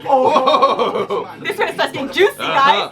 Oh, this is when it starts getting juicy, guys.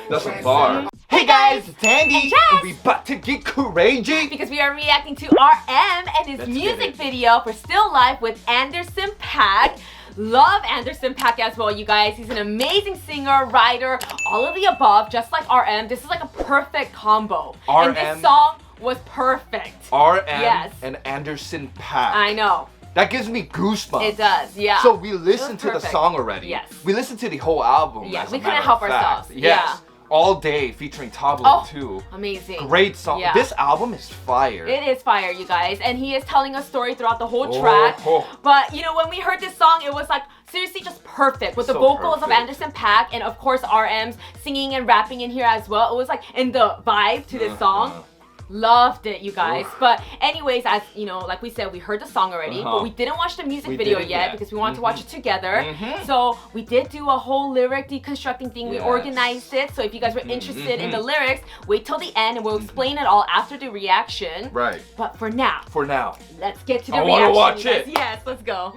That's a bar. Hey guys, it's Andy, Jess. and we about to get crazy. Because we are reacting to RM and his Let's music get it. video for Still Life with Anderson .Paak. Love Anderson .Paak as well, you guys. He's an amazing singer, writer, all of the above, just like RM. This is like a perfect combo. And this RM. song was perfect. RM Yes. and Anderson .Paak. I know. That gives me goosebumps. It does, yeah. So we listened to the perfect. song already. Yes. We listened to the whole album. Yeah, as we a couldn't matter help of fact. ourselves. Yes. Yeah. All day featuring Tablo Oh, too. amazing. Great song. Yeah. This album is fire. It is fire, you guys, and he is telling a story throughout the whole Oh, track. oh. But you know, when we heard this song, it was like seriously just perfect with the So vocals of perfect. Anderson .Paak and of course RM's singing and rapping in here as well. It was like in the vibe to this song. Loved it, you guys. But anyways, as you know, like we said, we heard the song already, but we didn't watch the music We video didn't yet yet. because we wanted to watch it together. So we did do a whole lyric deconstructing thing. We Yes. organized it. So if you guys were interested in the lyrics, wait till the end and we'll explain it all after the reaction. Right. But for now, For now. let's get to the I reaction. wanna watch you guys. it. Yes, let's go.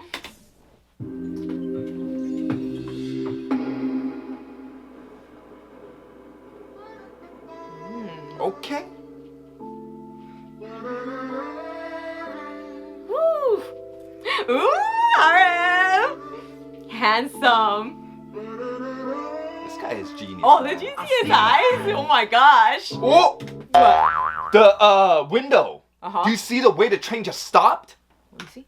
Okay. Woo! Ooh, RM! Handsome. This guy is genius. Oh, did you see his eyes? Oh my gosh. Oh! What? The window. Uh-huh. Do you see the way the train just stopped? Let me see.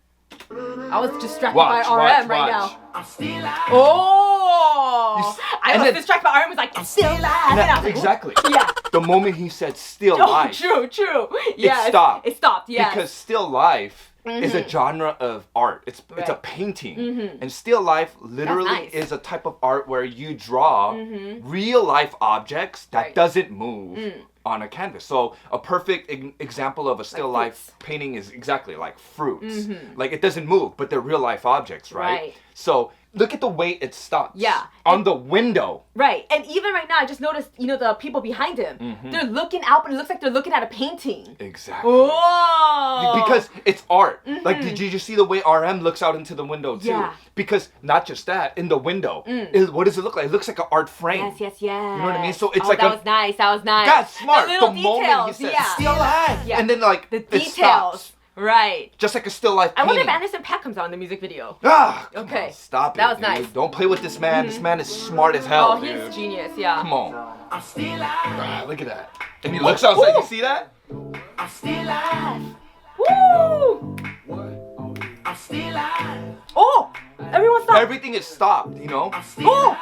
I was distracted Watch, by RM right watch. now. Oh! You s- I and was then- distracted by RM. Was like, I'm still alive. And I was like, Exactly. yeah. The moment he said "Still Oh, Life," true. Yeah, stopped. It stopped. Yeah. because Still Life is a genre of art. It's a Right. painting, and Still Life literally nice. is a type of art where you draw real life objects that Right. doesn't move on a canvas. So a perfect example of a still Like life painting is exactly like fruits. Like it doesn't move, but they're real life objects, right? Right. So look at the way it stops. Yeah. On the window. Right, and even right now, I just noticed, you know, the people behind him. They're looking out, but it looks like they're looking at a painting. Exactly. Whoa! Because it's art. Like, did you just see the way RM looks out into the window too? Yeah. Because not just that, in the window, what does it look like? It looks like an art frame. Yes. You know what I mean? So it's oh, like that was nice. That was nice. that's smart. The little moment details, he said, yeah. "Still alive," Yeah. and then like The it details. stops, Right. just like a still life I painting. wonder if Anderson .Paak comes out in the music video. Ah, come Okay. on, stop it. That was dude. nice. Don't play with this man. This man is smart as hell, Oh, dude. he's genius. Yeah. Come on. Ah, look at that. And he looks outside. You see that? I'm still alive. Woo! Oh! Everyone stop. Everything is stopped. You know. Oh!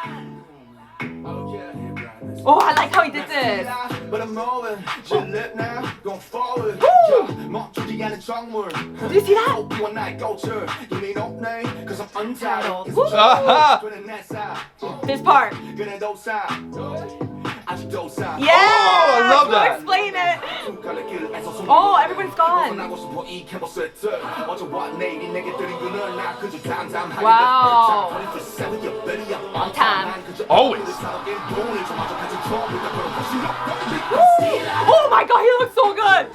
Oh, I like how he did this. Did you see that? Aha! This part. Yeah! Oh, I love that. Explain it. Oh, everybody's gone. Wow. Long time. Always. Oh my god, he looks so good.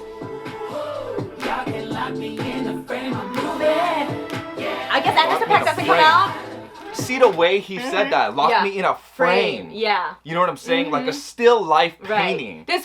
I guess Anderson .Paak doesn't come out. See the way he said that? Lock Yeah. me in a frame. Yeah. You know what I'm saying? Like a still life painting. Right.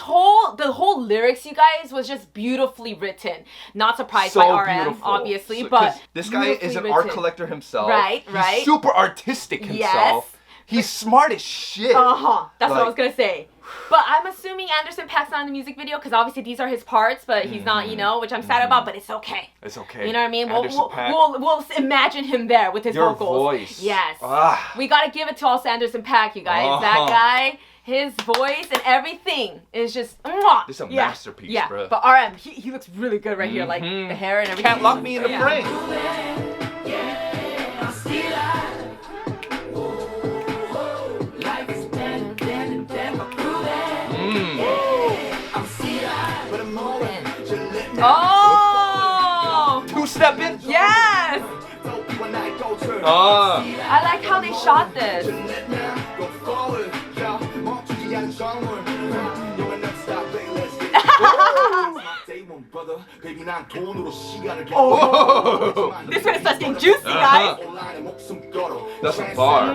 The whole lyrics, you guys, was just beautifully written. Not surprised So by RM, beautiful. obviously, So- but 'cause this guy is beautifully an art written. collector himself. Right. He's super artistic himself. Yes. He's smart as shit. That's what I Like- was gonna say. But I'm assuming Anderson .Paak's not in the music video because obviously these are his parts, but he's not, you know, which I'm sad about. But it's okay. It's okay. You know what I mean? Anderson Paak. We'll imagine him there with his Your vocals. voice. Yes. Ah. We gotta give it to also Anderson .Paak, you guys. That guy, his voice and everything is just mwah. This is a Yeah. masterpiece, Yeah. bruh. But RM, he looks really good right here, like the hair and everything. Can't lock me in the Yeah. frame. Oh! Two-stepping? Yes! Ah. I like how they shot this. Oh. This one starts getting juicy, guys. That's a bar.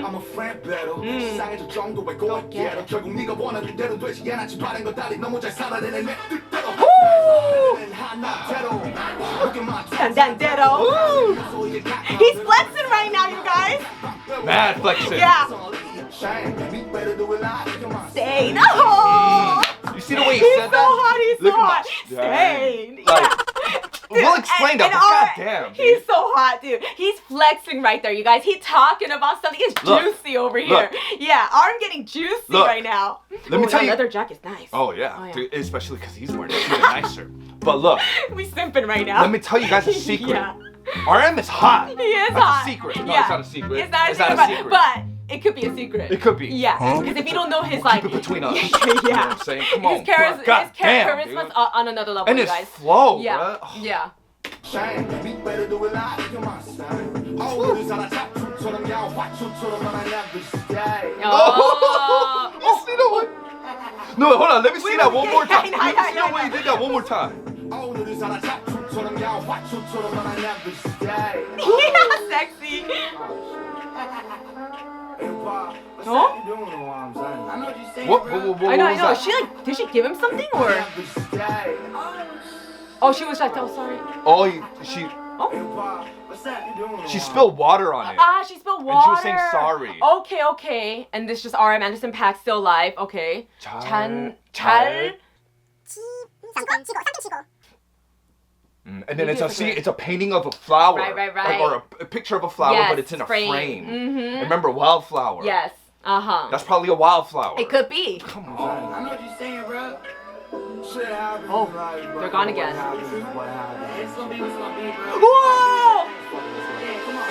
He's flexing right now, you guys. Mad flexing. Yeah. Stay. No. You see the way he said so that? He's Look so at hot. my- Stay. Like, we'll explain that, but goddamn, dude. He's so hot, dude. He's flexing right there, you guys. He's talking about something. It's juicy over here. Yeah, I'm getting juicy right now. Let me tell you. That leather jacket's nice. Oh yeah, dude, especially because he's wearing it even nicer. But look, we simping right now. let me tell you guys a secret. Yeah. RM is hot. He is That's hot. a secret. No, Yeah. it's not a secret. It's not a secret, but it could be a secret. It could be. Yeah, because if you don't know his Keep it between us. yeah. You know what I'm saying? Come on, His charisma's goddamn, on another level, and you his guys. flow, Yeah, bruh. yeah. Oh, you see that one? No, hold on. Let me see that one more time. Let me see the way he did that one more time. Yeah, sexy. Oh? What I know. was that? She like, did she give him something or? Oh, she was like, oh, sorry. Oh, she spilled water on it. Ah, she spilled water. And she was saying sorry. Okay. And this just RM Anderson Paak still alive. Okay. 잘. And then it's a painting of a flower. Right. Like, or a picture of a flower, but it's in a frame. Mm-hmm. Remember, wildflower. Yes. That's probably a wildflower. It could be. Come on. I know what you're saying, bro. Oh, they're gone again. It's gonna be what's gonna be, bro. Whoa! Yeah, come on.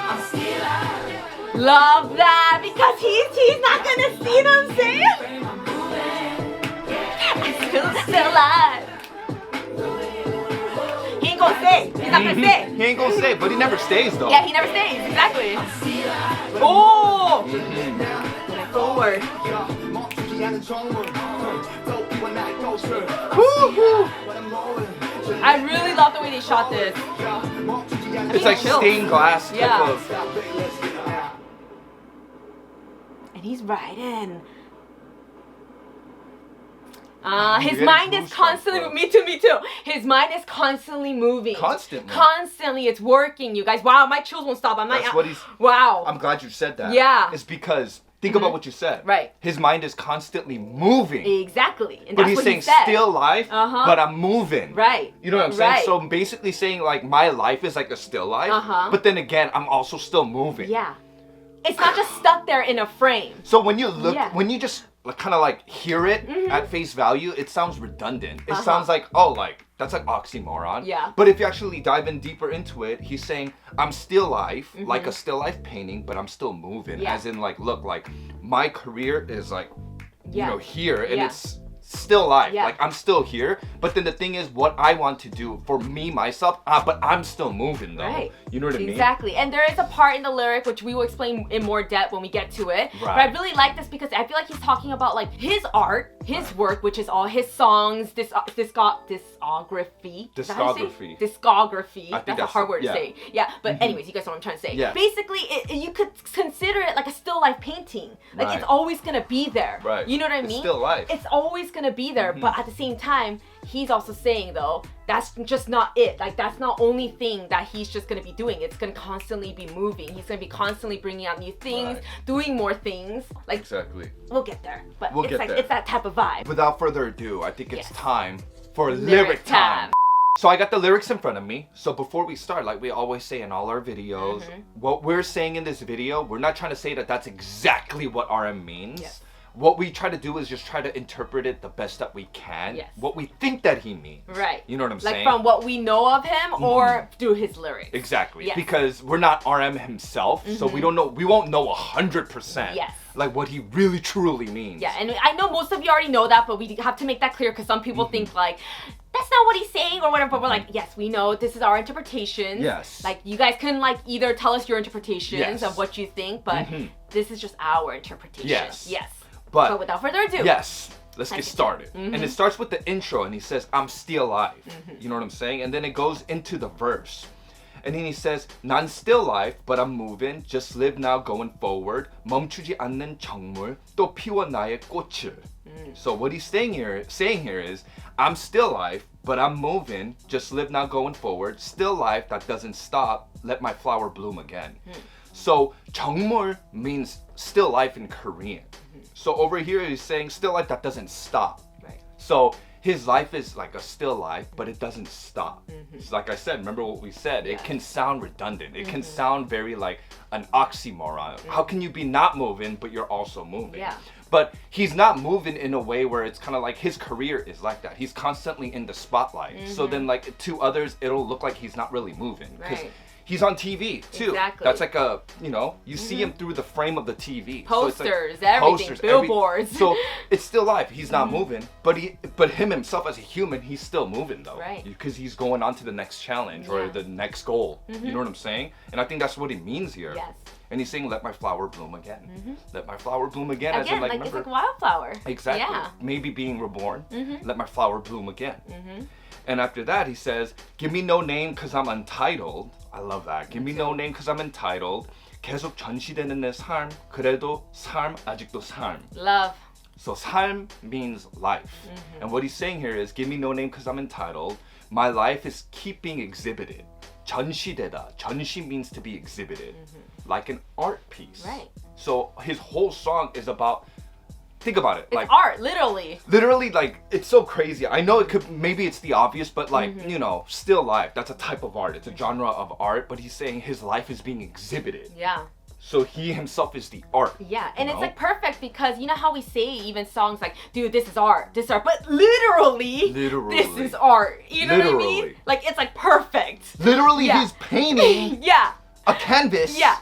I'm still out. Love that because he's not gonna see them say I'm still alive. He ain't gonna stay. He's not gonna stay. He ain't gonna stay, but he never stays though. Yeah, he never stays. Exactly. Oh! Forward. I really love the way they shot this. It's like chills. stained glass type Yeah. of. And he's riding. His getting mind is goosebumps, constantly. bro. Me too. His mind is constantly moving. Constantly. It's working, you guys. Wow, my chills won't stop. That's what he's. Wow. I'm glad you said that. Yeah. It's because think about what you said. Right. His mind is constantly moving. Exactly. And But that's he's what saying he said. still life, but I'm moving. Right. You know what I'm saying? Right. So I'm basically saying like my life is like a still life, but then again, I'm also still moving. Yeah. It's not just stuck there in a frame. So when you look, Yeah. when you just kind of like hear it at face value, it sounds redundant. It sounds like, oh, like that's like oxymoron. Yeah. But if you actually dive in deeper into it, he's saying I'm still life, like a still life painting, but I'm still moving. Yeah. As in like, look, like my career is like, you Yeah. know, here, and Yeah. it's still life. Yeah. Like I'm still here. But then the thing is, what I want to do for me myself, but I'm still moving though. Right. You know what I mean? Exactly. And there is a part in the lyric which we will explain in more depth when we get to it. Right. But I really like this because I feel like he's talking about like his art, his work, which is all his songs, discography. Is that how you say? Discography. I think That's a hard word yeah. to say. Yeah. But anyways, you guys know what I'm trying to say. Yeah. Basically, you could consider it like a still life painting. Like Right. it's always gonna be there. Right. You know what I It's mean? still life. It's always gonna be there. But at the same time, he's also saying though, that's just not it. Like that's not only thing that he's just gonna be doing. It's gonna constantly be moving. He's gonna be constantly bringing out new things, doing more things. Like Exactly. we'll get there, but We'll it's get like there. it's that type of vibe. Without further ado, I think it's Yes. time for Lyric lyric time. time. So I got the lyrics in front of me. So before we start, like we always say in all our videos, what we're saying in this video, we're not trying to say that that's exactly what RM means. Yes. What we try to do is just try to interpret it the best that we can. Yes. What we think that he means. Right. You know what I'm Like saying? from what we know of him or through his lyrics. Exactly. Yes. Because we're not RM himself, so we don't know. We won't know 100%. Yes. Like what he really truly means. Yeah, and I know most of you already know that, but we have to make that clear because some people think like, that's not what he's saying or whatever, but we're like, yes, we know this is our interpretations. Yes. Like you guys can like either tell us your interpretations Yes. of what you think, but this is just our interpretation. Yes. Yes. But But without further ado. yes, let's get Let's get started. And it starts with the intro, and he says, I'm still alive. You know what I'm saying? And then it goes into the verse. And then he says, 난 still life, but I'm moving. Just live now, going forward. 멈추지 않는 정물, 또 피워 나의 꽃을. So what he's saying here is, I'm still life, but I'm moving. Just live now, going forward. Still life that doesn't stop. Let my flower bloom again. So 정물 means still life in Korean. So over here he's saying still life that doesn't stop. Right. So his life is like a still life, but it doesn't stop. So like I said, remember what we said, it can sound redundant. It can sound very like an oxymoron. How can you be not moving, but you're also moving? Yeah. But he's not moving in a way where it's kind of like his career is like that. He's constantly in the spotlight. So then like to others, it'll look like he's not really moving. Because Right. he's on TV too. Exactly. That's like a, you see him through the frame of the TV. Posters, everything, billboards. So it's still live. He's not moving, but him himself as a human, he's still moving though. Right. Because he's going on to the next challenge or Yeah. the next goal. You know what I'm saying? And I think that's what he means here. Yes. And he's saying, let my flower bloom again. Let my flower bloom again. As Again, in, like, like it's remember, like wildflower. exactly. Yeah. Maybe being reborn. Let my flower bloom again. And after that, he says, give me no name because I'm untitled. I love that. Give me no name because I'm entitled. 계속 전시되는 내 삶. 그래도 삶 아직도 삶. Love. So 삶 means life. And what he's saying here is, give me no name because I'm entitled. My life is keeping exhibited. 전시되다. 전시 means to be exhibited. Like an art piece. Right. So his whole song is about, think about it. It's like art, literally. literally, like, it's so crazy. I know it could, maybe it's the obvious, but like, still life. That's a type of art. It's a genre of art, but he's saying his life is being exhibited. Yeah. So he himself is the art. Yeah, and you it's know? like perfect because you know how we say even songs like, dude, this is art, but literally, this is art. You know what I mean? Literally. Like it's like perfect. Literally, Yeah. he's painting Yeah, a canvas. yeah.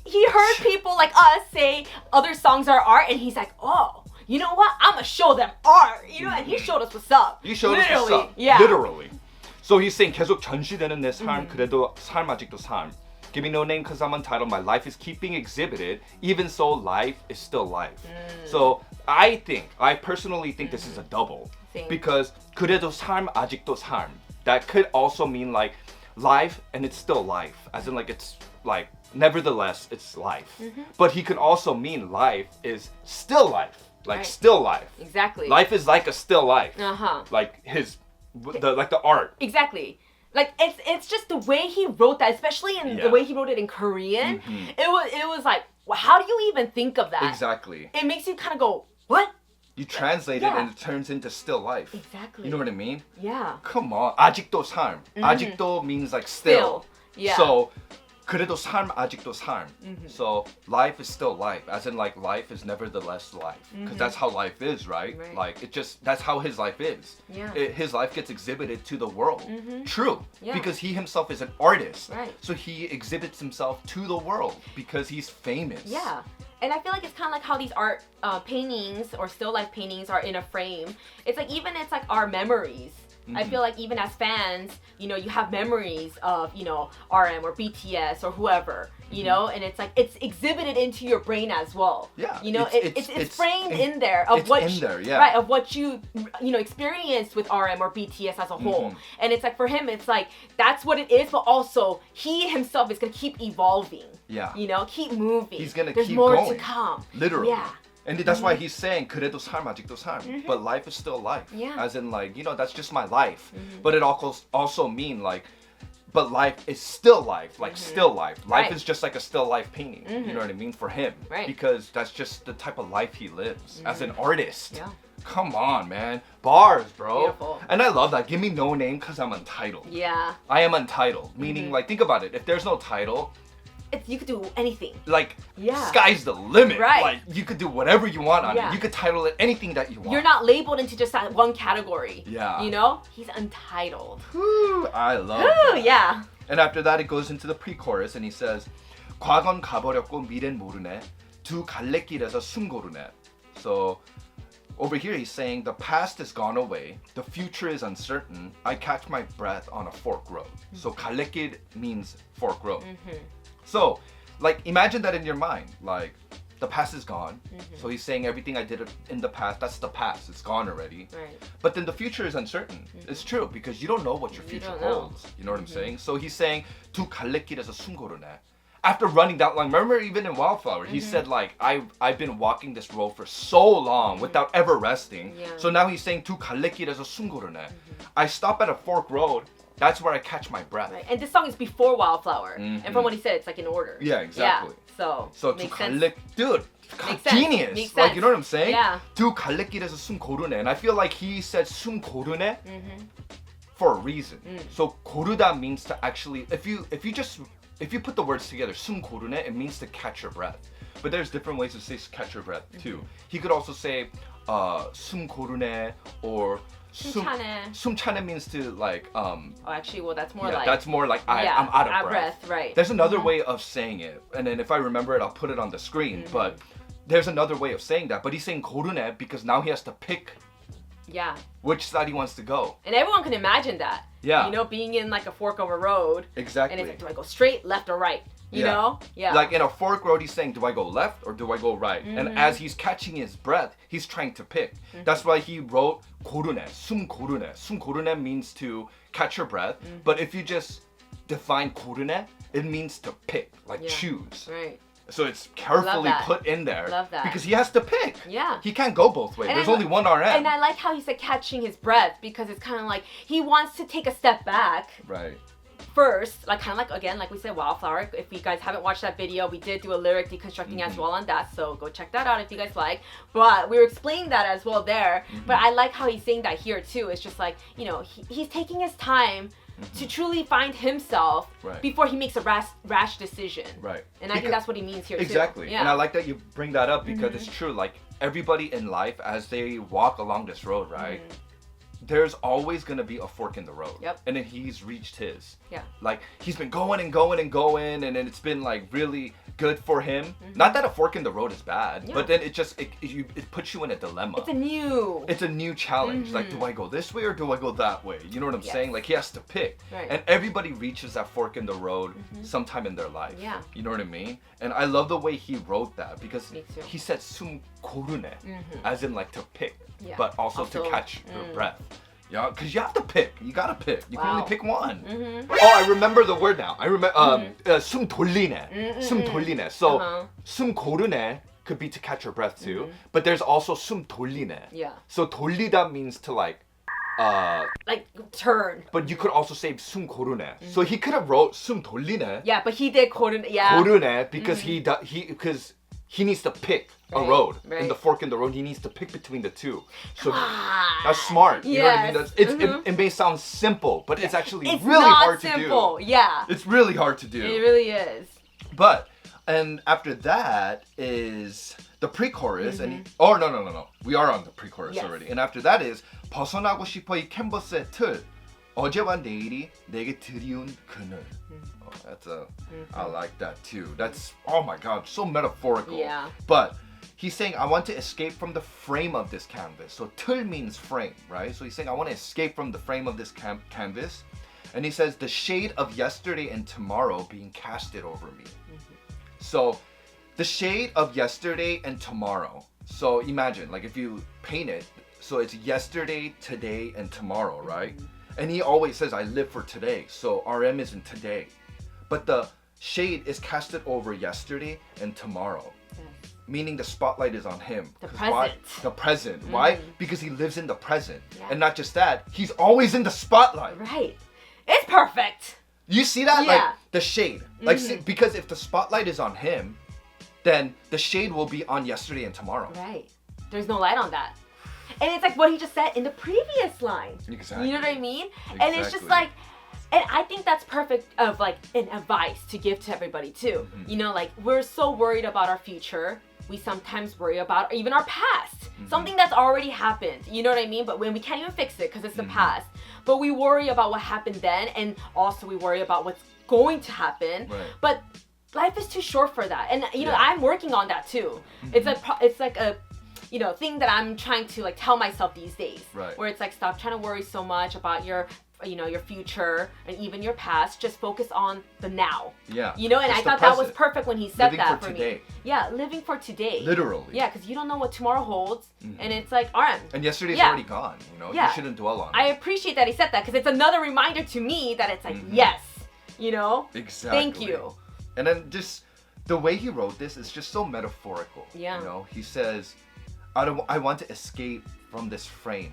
He heard people like us say other songs are art, and he's like, oh, you know what? I'm gonna show them art. You know, and he showed us what's up. He showed literally. us what's up. Yeah. Literally. So he's saying 계속 전시되는 내 삶, 그래도 삶 아직도 삶. Give me no name because I'm untitled. My life is keeping exhibited. Even so, life is still life. So I personally think this is a double. Same. Because 그래도 삶 아직도 삶. That could also mean like life and it's still life. As in like it's like nevertheless it's life. But he could also mean life is still life. Like Right. still life. Exactly. Life is like a still life. Uh-huh. Like the art. Exactly. Like it's just the way he wrote that, especially in Yeah. the way he wrote it in Korean. It was like, well, how do you even think of that? Exactly. It makes you kind of go, what? You translate it Yeah. and it turns into still life. Exactly. You know what I mean? Yeah. Come on. 아직도 삶. 아직도 means like still. Yeah. So 그래도 삶 아직도 삶. So life is still life. As in like life is nevertheless life. Because that's how life is, right? Right. Like it just that's how his life is. Yeah. His life gets exhibited to the world. True. Yeah. Because he himself is an artist. Right. So he exhibits himself to the world because he's famous. Yeah. And I feel like it's kind of like how these art paintings or still life paintings are in a frame. It's like even it's like our memories. I feel like even as fans, you know, you have memories of, you know, RM or BTS or whoever, you know, and it's like it's exhibited into your brain as well. Yeah, You know, it's framed in- in there of it's what in there, yeah. right, of what you know experienced with RM or BTS as a whole. And it's like for him it's like that's what it is, but also he himself is going to keep evolving. Yeah. You know, keep moving. He's gonna There's keep more going. to come. Literally. Yeah. And that's why he's saying 그래도 삶 아직도 삶. But life is still life. Yeah. As in like, you know, that's just my life. But it also mean like, but life is still life. Like still life. Life Right. is just like a still life painting. You know what I mean? For him. Right. Because that's just the type of life he lives. As an artist. Yeah. Come on, man. Bars, bro. Beautiful. And I love that. Give me no name because I'm untitled. Yeah. I am untitled. Meaning like, think about it. If there's no title, You could do anything. like Yeah. sky's the limit. Right. Like you could do whatever you want on Yeah. it. You could title it anything that you want. You're not labeled into just that one category. Yeah. You know? He's untitled. Whew, I love Ooh, that. yeah. And after that it goes into the pre-chorus and he says 과거는 가버렸고 미래는 모르네 두 갈래길에서 숨 고르네. So over here he's saying the past is gone away, the future is uncertain, I catch my breath on a fork road. So 갈래길 means fork road. So like imagine that in your mind, like the past is gone. So he's saying everything I did in the past, that's the past. It's gone already. Right. But then the future is uncertain. It's true because you don't know what your future don't know. holds. You know what I'm saying? So he's saying 두 갈래길에서 숨 고르네. After running that long, remember even in Wildflower, he said like, I've been walking this road for so long without ever resting. Yeah. So now he's saying 두 갈래길에서 숨 고르네. I stop at a fork road. That's where I catch my breath. Right. And this song is before Wildflower. And from what he said, it's like in order. Yeah, exactly. Yeah. So makes 두 sense. 갈래, dude, Makes sense. genius. Makes Like sense. you know what I'm saying? Yeah. 두 갈래길에서 숨 고르네, and I feel like he said 숨 고르네 for a reason. So 고르다 means to actually, if you put the words together, 숨 고르네, it means to catch your breath. But there's different ways to say catch your breath too. He could also say 숨 고르네 or 숨차네. 숨차네 means to like Oh, actually, well, that's more yeah, like. that's more like I'm out of breath. Right. There's another way of saying it, and then if I remember it, I'll put it on the screen. But there's another way of saying that. But he's saying 고르네 because now he has to pick Yeah. which side he wants to go. And everyone can imagine that. Yeah. You know, being in like a fork of a road. Exactly. And it's like, do I go straight, left, or right? You Yeah. know? Yeah. Like in a fork road, he's saying, do I go left or do I go right? And as he's catching his breath, he's trying to pick. That's why he wrote 고르네, 숨 고르네. 숨 고르네 means to catch your breath. But if you just define 고르네, it means to pick, like choose. Right. So it's carefully that. put in there. Love that. Because he has to pick. Yeah. He can't go both ways. And There's I only one RM. And I like how he said catching his breath because it's kind of like he wants to take a step back Right. first, like kind of like again, like we said, Wildflower. If you guys haven't watched that video, we did do a lyric deconstructing as well on that, so go check that out if you guys like. But we were explaining that as well there. But I like how he's saying that here too. It's just like, you know, he's taking his time to truly find himself Right. before he makes a rash decision. Right. And I think that's what he means here Exactly. too. Yeah. And I like that you bring that up because it's true. Like everybody in life, as they walk along this road, right? There's always gonna be a fork in the road. Yep. And then he's reached his. Yeah. Like he's been going and going and going, and then it's been like really good for him. Not that a fork in the road is bad, Yeah. but then it just it puts you in a dilemma. It's a new challenge. Like, do I go this way or do I go that way? You know what I'm Yes. saying? Like he has to pick. Right. And everybody reaches that fork in the road sometime in their life. Yeah. You know what I mean? And I love the way he wrote that because Me too. he said 숨 고르네, as in like to pick, Yeah. but also to catch your breath. Yeah, because you have to pick. You gotta pick. You can only pick one. Oh, I remember the word now. I remember 숨 돌리네. 숨 돌리네. So 숨 고르네 could be to catch your breath too, but there's also 숨 돌리네. Yeah. So 돌리다 means to like turn. but you could also say 숨 고르네. So he could have wrote 숨 돌리네. Yeah, but he did 고르네. Yeah. 고르네 because he needs to pick a Right, road. right. In the fork in the road, he needs to pick between the two. So that's smart. You know what I mean? Yes. That's, it may sound simple, but it's actually It's really not hard simple. to do. Yeah. It's really hard to do. It really is. But and after that is the pre-chorus and no. We are on the pre-chorus Yes. already. And after that is 벗어나고 싶어 이 캔버스의 틀 어제와 내일이 내게 드리운 그늘. Oh, that's I like that too. That's oh my god, so metaphorical. Yeah. But he's saying I want to escape from the frame of this canvas. So 틀 means frame, right? So he's saying I want to escape from the frame of this canvas. And he says the shade of yesterday and tomorrow being casted over me. So the shade of yesterday and tomorrow. So imagine, like if you paint it, so it's yesterday, today, and tomorrow, right? And he always says, I live for today. So RM is in today. But the shade is casted over yesterday and tomorrow. Meaning the spotlight is on him. The 'Cause why? present. The present. Why? Because he lives in the present. Yeah. And not just that, he's always in the spotlight. Right. It's perfect. You see that? Yeah. Like the shade. Like see, because if the spotlight is on him, then the shade will be on yesterday and tomorrow. Right. There's no light on that. And it's like what he just said in the previous line. Exactly. You know what I mean? And it's just Exactly. like, and I think that's perfect of like an advice to give to everybody too. You know, like we're so worried about our future. We sometimes worry about even our past. Something that's already happened. You know what I mean? But when we can't even fix it because it's the past. But we worry about what happened then, and also we worry about what's going to happen. Right. But life is too short for that. And you know, Yeah. I'm working on that too. It's like a you know, thing that I'm trying to like tell myself these days. Right. Where it's like stop trying to worry so much about your your future and even your past. Just focus on the now. Yeah. You know, and Just I the thought that was present. perfect when he said Living that for for today. me. Yeah, living for today. Literally. Yeah, because you don't know what tomorrow holds, and it's like, RM. And yesterday's Yeah. already gone. You know, Yeah. you shouldn't dwell on it. I appreciate that he said that because it's another reminder to me that it's like, yes, you know? Exactly. Thank you. And then just the way he wrote this is just so metaphorical. Yeah. You know, he says, I want to escape from this frame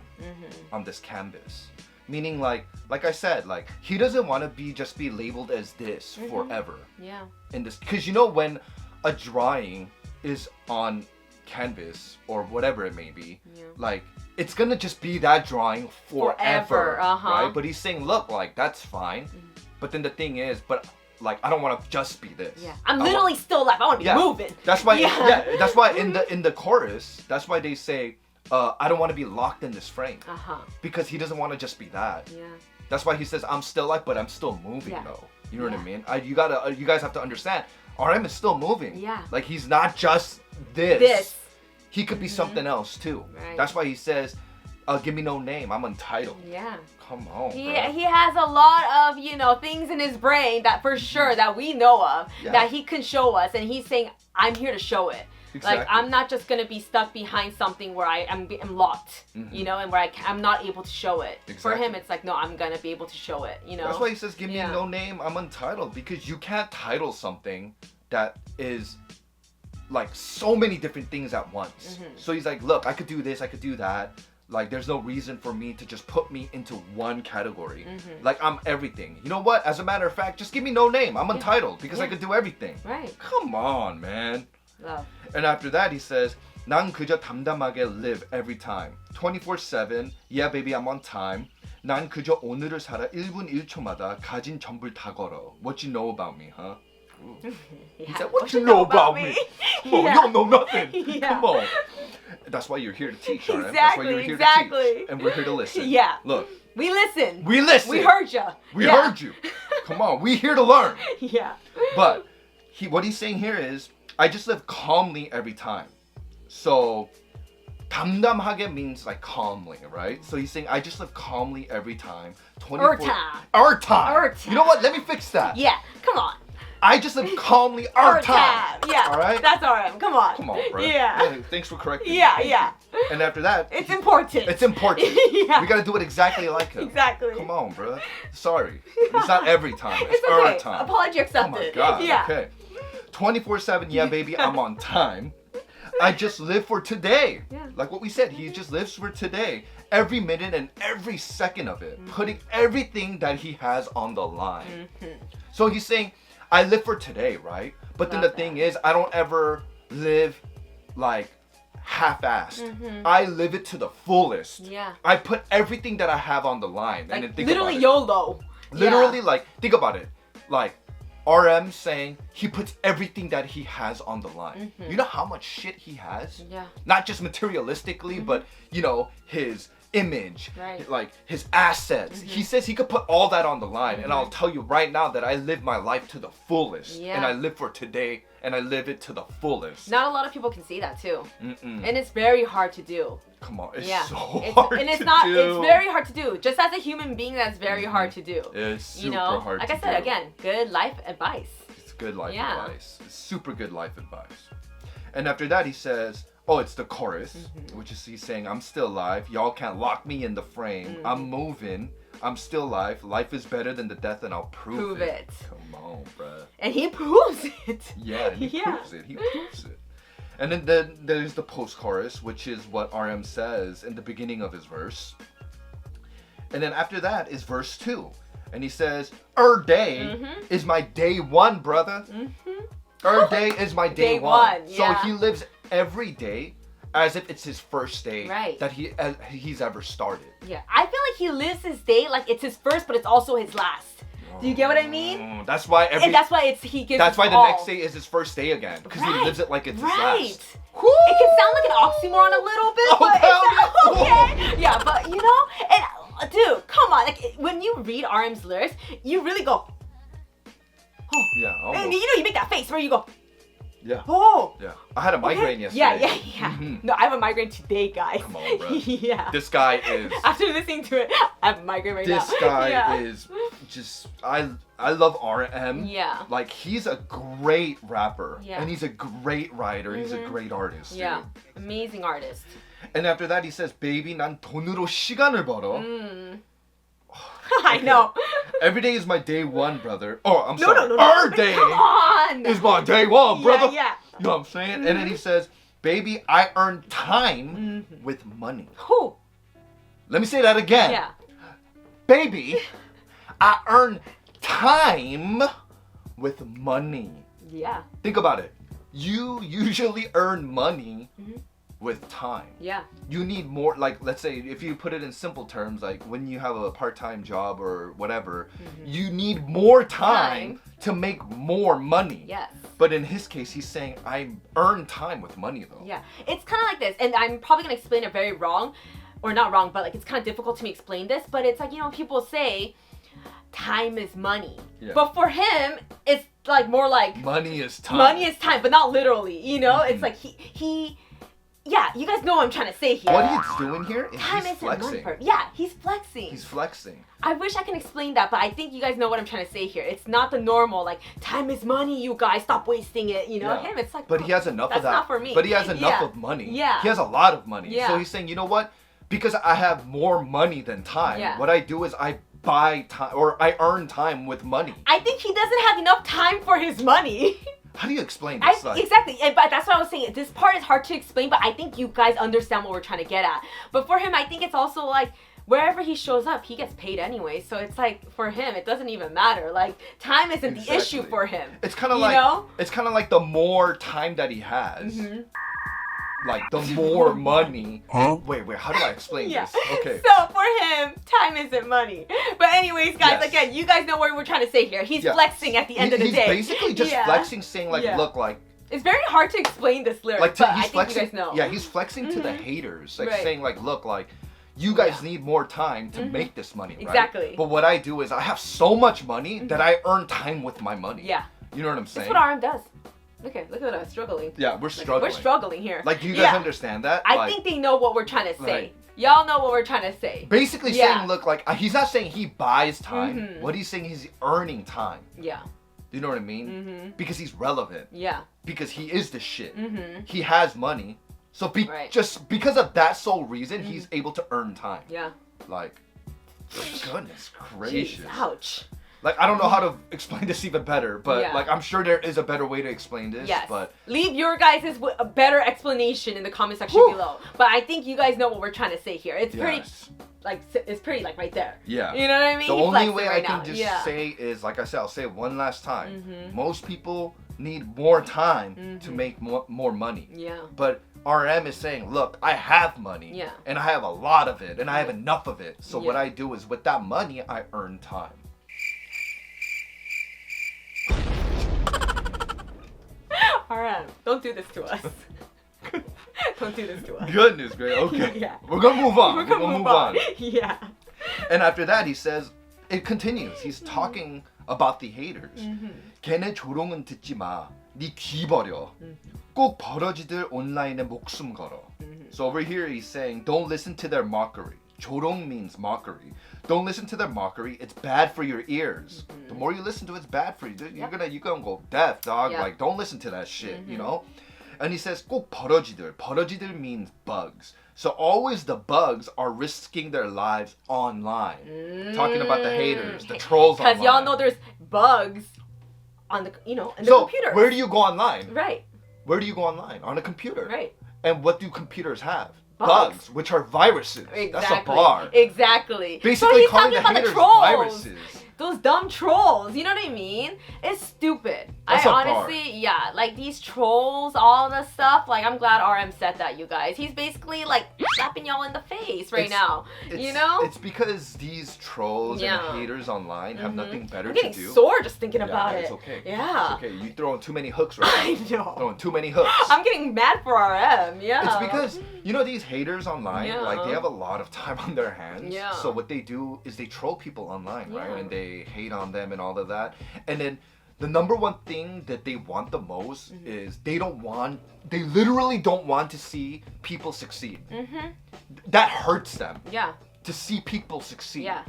on this canvas. Meaning like I said, like he doesn't want to just be labeled as this forever. Yeah. In this, because you know when a drawing is on canvas or whatever it may be, like it's gonna just be that drawing forever, right? But he's saying, look, like that's fine, but then the thing is, but like I don't want to just be this. Yeah, I'm literally still alive. I want to be moving. That's why. That's why in the chorus, that's why they say, I don't want to be locked in this frame. Because he doesn't want to just be that. Yeah. That's why he says, I'm still alive, but I'm still moving though. You know what I mean? You guys have to understand, RM is still moving. Yeah. Like he's not just this. He could be something else too. Right. That's why he says, give me no name, I'm untitled. Yeah. Come on, He bro. he has a lot of, things in his brain that for sure that we know of that he can show us, and he's saying, I'm here to show it. Exactly. Like, I'm not just gonna be stuck behind something where I'm locked, and where I'm not able to show it. Exactly. For him, it's like, no, I'm gonna be able to show it, That's why he says, give me no name, I'm untitled. Because you can't title something that is like so many different things at once. So he's like, look, I could do this, I could do that. Like, there's no reason for me to just put me into one category. Like, I'm everything. You know what? As a matter of fact, just give me no name. I'm untitled because I could do everything. Right. Come on, man. Love. And after that, he says, 난 그저 담담하게 live every time. 24/7, yeah baby, I'm on time. 난 그저 오늘을 살아 1분 1초마다 가진 전부를 다 걸어. What you know about me, huh? He said, what you know about me? Come on, you don't know nothing. Come on. That's why you're here to teach, alright? That's why you're here to teach. And we're here to listen. Yeah. Look. We listen. We listen. We heard ya. We heard you. Come on, we here to learn. Yeah. But what he's saying here is, I just live calmly every time. So 담담하게 means like calmly, right? So he's saying I just live calmly every time. 24 Our time. You know what? Let me fix that. Yeah. Come on. I just live calmly our time. Yeah. All right. That's RM. Come on. Come on, bro. Yeah. Thanks for correcting me. Yeah. And after that, It's important. it's important. Yeah. We gotta do it exactly like him. Exactly. Come on, bro. Sorry. It's not every time. It's It's okay. our time. Apology accepted. Oh my god. Yeah. Okay. 24/7, yeah baby, I'm on time. I just live for today. Yeah. Like what we said, he just lives for today. Every minute and every second of it. Putting everything that he has on the line. So he's saying, I live for today, right? But then the thing is, I don't ever live like half-assed. I live it to the fullest. Yeah. I put everything that I have on the line. Like, and then think literally about it. YOLO. Literally, like, think about it. Like, RM saying he puts everything that he has on the line. You know how much shit he has? Yeah. Not just materialistically, but, his image, Right. like his assets. He says he could put all that on the line. And I'll tell you right now that I live my life to the fullest. Yeah. And I live for today, and I live it to the fullest. Not a lot of people can see that too. And it's very hard to do. Come on, it's Yeah. so hard and it's to not do. it's very hard to do. Just as a human being, that's very hard to do. It's super You know? hard Like to I said do. again, good life advice. It's good life Yeah. advice. It's super good life advice. And after that, he says, oh, it's the chorus, which is he's saying, I'm still alive. Y'all can't lock me in the frame. I'm moving. I'm still alive. Life is better than the death, and I'll prove it. Come on, bruh. And he proves it. Yeah, and he proves it. He proves it. And then there's the post-chorus, which is what RM says in the beginning of his verse. And then after that is verse 2. And he says, day is my day one, brother. Day is my day one. So he lives every day as if it's his first day that he's ever started. Yeah, I feel like he lives his day like it's his first, but it's also his last. Do you get what I mean? That's why And that's why he gives. That's why the all. next day is his first day again, because he lives it like it's his last. Woo! It can sound like an oxymoron a little bit, but it's okay. Yeah, but and dude, come on! Like when you read RM's lyrics, you really go, oh. Yeah. And you make that face where you go. Yeah. Oh. Yeah. I had a migraine Yeah, yesterday. yeah. Mhm. No, I have a migraine today, guys. Come on, bro. Yeah. This guy is. After listening to it, I have a migraine right now. This guy Yeah. is just. I love RM. Yeah. Like he's a great rapper. Yeah. And he's a great writer. He's a great artist. Yeah. Dude. Amazing artist. And after that he says, "Baby, 난 돈으로 시간을 벌어." I know. Every day is my day one, brother. Oh, I'm No, sorry. no, no, no. Our day Come on. is my day one, brother. Yeah, You know what I'm saying? And then he says, "Baby, I earn time with money." Who? Let me say that again. Yeah. Baby, I earn time with money. Yeah. Think about it. You usually earn money with time. Yeah. You need more, like, let's say, if you put it in simple terms, like when you have a part-time job or whatever, you need more time to make more money. Yes. But in his case, he's saying, I earn time with money, though. Yeah. It's kind of like this, and I'm probably going to explain it very wrong, or not wrong, but like it's kind of difficult to me explain this, but it's like, you know, people say time is money. Yeah. But for him, it's like more like Money is time. money is time, but not literally, you know? It's like he yeah, you guys know what I'm trying to say here. What he's doing here is Time he's isn't money flexing. for him. Yeah, he's flexing. He's flexing. I wish I can explain that, but I think you guys know what I'm trying to say here. It's not the normal, like, time is money, you guys, stop wasting it, you know? Yeah. Him, it's like, But he has enough that's of that. not for me. But he has enough Yeah. of money. Yeah. He has a lot of money. Yeah. So he's saying, you know what? Because I have more money than time, Yeah. what I do is I buy time, or I earn time with money. I think he doesn't have enough time for his money. How do you explain this? Exactly, but that's what I was saying. This part is hard to explain, but I think you guys understand what we're trying to get at. But for him, I think it's also like, wherever he shows up, he gets paid anyway. So it's like, for him, it doesn't even matter. Like, time isn't the issue Exactly. for him. It's kind of You like know? it's kind of like the more time that he has, like the more money. Wait, how do I explain Yeah. this? Okay. So for him, time isn't money. But anyways, guys, Yes. again, you guys know what we're trying to say here. He's Yeah. flexing at the end of the He's day. basically just Yeah. flexing, saying like, Yeah. look, like It's very hard to explain this lyric, like but I he's think flexing. you guys know. Yeah, he's flexing to the haters, like Right. saying like, look, like you guys need more time to make this money, right? Exactly. But what I do is I have so much money that I earn time with my money. Yeah. You know what I'm That's saying? what RM does. Look at us struggling. Yeah, we're struggling. We're struggling here. Like, do you guys Yeah. understand that? I Like, think they know what we're trying to say. Right. Y'all know what we're trying to say. basically Yeah. saying, look, like he's not saying he buys time. What he's saying is he's earning time. Yeah. You know what I mean? Because he's relevant. Yeah. Because he is the shit. He has money. So Right. just because of that sole reason, he's able to earn time. Yeah. Like, goodness Jeez, gracious. ouch. Like, I don't know how to explain this even better, but Yeah. like, I'm sure there is a better way to explain this. Yes. But Leave your guys' a better explanation in the comment section Whew. below. But I think you guys know what we're trying to say here. It's pretty yes. like it's pretty like right there. Yeah. You know what I mean? The He only flexed it way I right can now. just Yeah. say is, like I said, I'll say it one last time. Most people need more time to make more money. Yeah. But RM is saying, look, I have money. Yeah. And I have a lot of it. And I have enough of it. So what Yeah. I do is with that money, I earn time. RM, don't do this to us. Don't do this to us. Goodness, great. Okay. Yeah. We're going to move on. We're gonna move on. Yeah. And after that, he says, it continues. He's talking about the haters. 걔네 조롱은 듣지 마. 네 귀 버려. 꼭 버러지들 온라인에 목숨 걸어. So over here he's saying, don't listen to their mockery. 조롱 means mockery. Don't listen to their mockery. It's bad for your ears. The more you listen to it, it's bad for you. You're gonna go deaf, dog. Yeah. Like, don't listen to that shit, you know? And he says, 꼭 버러지들. 버러지들 means bugs. So always the bugs are risking their lives online. Talking about the haters, the trolls online. Because y'all know there's bugs on the in the So computer. where do you go online? Right. Where do you go online? On a computer. Right. And what do computers have? Bugs. Which are viruses. Exactly. That's a bar. Exactly. Basically so he's calling talking the about haters the trolls. viruses. Those dumb trolls, you know what I mean? It's stupid. That's I a bar. honestly, yeah, like these trolls, all the stuff, like I'm glad RM said that, you guys. He's basically like slapping y'all in the face right now, you know? It's because these trolls Yeah. and haters online have nothing better I'm to getting do. sore just thinking Yeah, about it's it. okay. Yeah. It's okay. You're throwing too many hooks right I now. know. Throwing too many hooks. I'm getting mad for RM, yeah. It's because, you know, these haters online, Yeah. like, they have a lot of time on their hands. Yeah. So what they do is they troll people online, right? Yeah. And they hate on them and all of that. And then the number one thing that they want the most is they literally don't want to see people succeed. That hurts them. Yeah. To see people succeed. Yeah.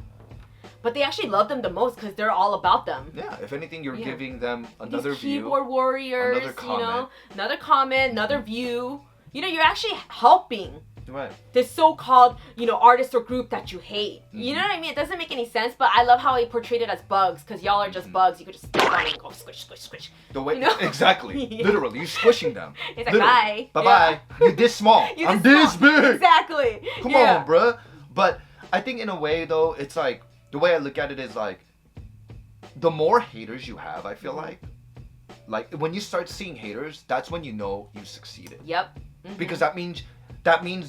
But they actually love them the most because they're all about them. Yeah, if anything, you're giving them another These view. keyboard warriors, another comment. you know, another comment, another view. You know, you're actually helping Right. this so-called, you know, artist or group that you hate. You know what I mean? It doesn't make any sense, but I love how he portrayed it as bugs because y'all are just bugs. You could just step on it and go squish, squish, squish. The way, You know? exactly. Yeah. Literally, you're squishing them. It's like, Literally. bye. Bye-bye. You're this small. You're I'm this small. big. Exactly. Come Yeah. on, bruh. But I think in a way, though, it's like, the way I look at it is like, the more haters you have, I feel like when you start seeing haters, that's when you know you succeeded. Yep. Because that means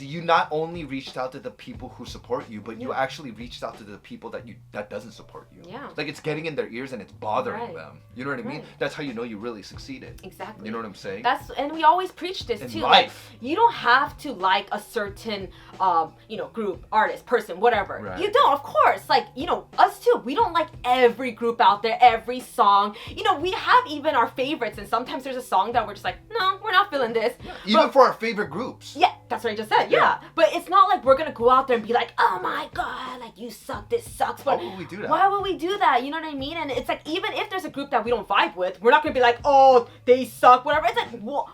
you not only reached out to the people who support you, but you actually reached out to the people that doesn't support you. Yeah. Like it's getting in their ears and it's bothering Right. them. You know what I mean? Right. That's how you know you really succeeded. Exactly. You know what I'm saying? And we always preach this In too. life. Like, you don't have to like a certain, you know, group, artist, person, whatever. Right. You don't, of course. Like, you know, us too. We don't like every group out there, every song. You know, we have even our favorites, and sometimes there's a song that we're just like, no, we're not feeling this. Even for our favorite groups. Yeah, that's what I just said. Yeah. But it's not like we're gonna go out there and be like, oh my god, like you suck, this sucks. But Why would we do that? why would we do that? You know what I mean? And it's like, even if there's a group that we don't vibe with, we're not gonna be like, oh, they suck, whatever. It's like, what?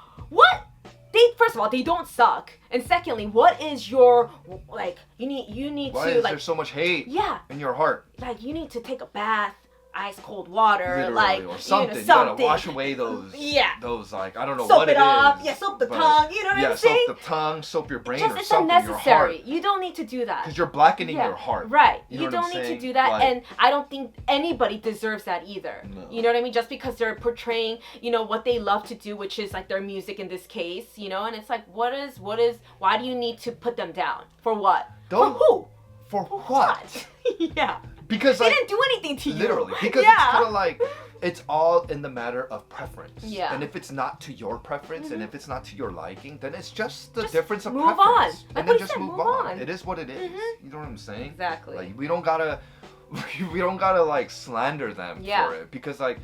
First of all, they don't suck. And secondly, what is your, like, you need Why to, is like, there so much hate yeah, in your heart? like, you need to take a bath, ice cold water, Literally, like, or something. you know, You gotta wash away those. Yeah. Those like I don't know Soap what it it off. is, Yeah, soap the but- tongue. You know what yeah, I'm saying? soap the tongue, soap your brain Just or it's something. Your unnecessary. heart. You don't need to do that. Because you're blackening Yeah, your heart. Right. You You, know what don't I'm need saying? to do that. Like- And I don't think anybody deserves that either. No. You know what I mean? Just because they're portraying, you know, what they love to do, which is like their music in this case, you know, and it's like, why do you need to put them down? For what? Don't- For who? For For what? Yeah. Because They like didn't do anything to you. literally, because yeah. it's kind of like it's all in the matter of preference. Yeah. And if it's not to your preference and if it's not to your liking, then it's just the Just difference of move preference. on. Like And what then he just said, move move on. on. It is what it is. You know what I'm saying? Exactly. Like we don't gotta like slander them Yeah. for it because like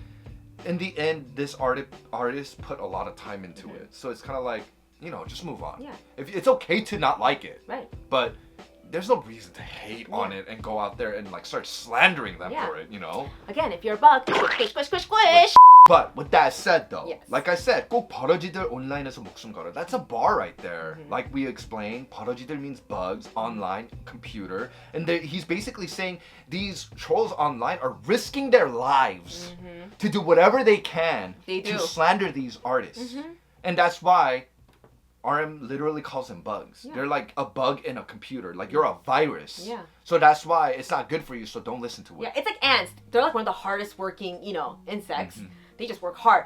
in the end this artist put a lot of time into it. So it's kind of like, you know, just move on. Yeah. If it's okay to not like it. Right. But there's no reason to hate on it and go out there and like start slandering them Yeah. for it, you know? Again, if you're a bug, squish, squish, squish, squish. But with that said though, Yes. like I said, 꼭 버러지들 온라인에서 목숨 걸어. That's a bar right there. Like we explained, 버러지들 means bugs, online, computer. And he's basically saying these trolls online are risking their lives to do whatever they can They do. to slander these artists. And that's why RM literally calls them bugs. Yeah. They're like a bug in a computer. Like you're a virus. Yeah. So that's why it's not good for you, so don't listen to it. Yeah, it's like ants. They're like one of the hardest working, you know, insects. Mm-hmm. They just work hard.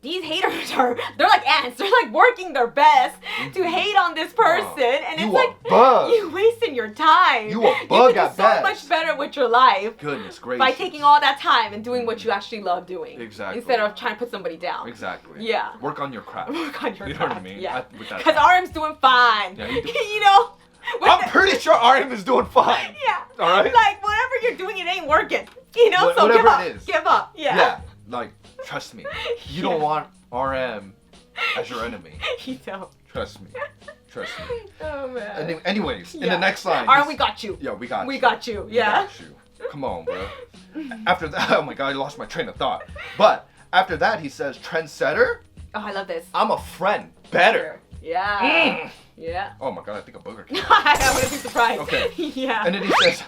These haters they're like ants. They're like working their best to hate on this person. And You it's a like, bug. you wasting your time. You a bug could do at so best. much better with your life Goodness gracious. by taking all that time and doing what you actually love doing. Exactly. Instead of trying to put somebody down. Exactly. Yeah. Work on your craft. Work on your You know what I craft, mean? Yeah. With that Because craft. RM's doing fine. Yeah, he do- You know? With I'm the- pretty sure RM is doing fine. Yeah. All right? Like, whatever you're doing, it ain't working. You know? So Whatever give up. it is. Give up. Yeah. Yeah. Like, trust me. You don't Yeah. want RM as your enemy. You don't. Trust me. Trust me. Oh, man. Anyways, in Yeah. the next line. Alright, we got you. Yeah, we got We you. got you. We Yeah. got you. Come on, bro. After that, oh my god, I lost my train of thought. But after that, he says, trendsetter, Oh, I love this. I'm a friend. Better. Yeah. Yeah. Oh my god, I think a booger came. I wouldn't be surprised. Okay. Yeah. And then he says,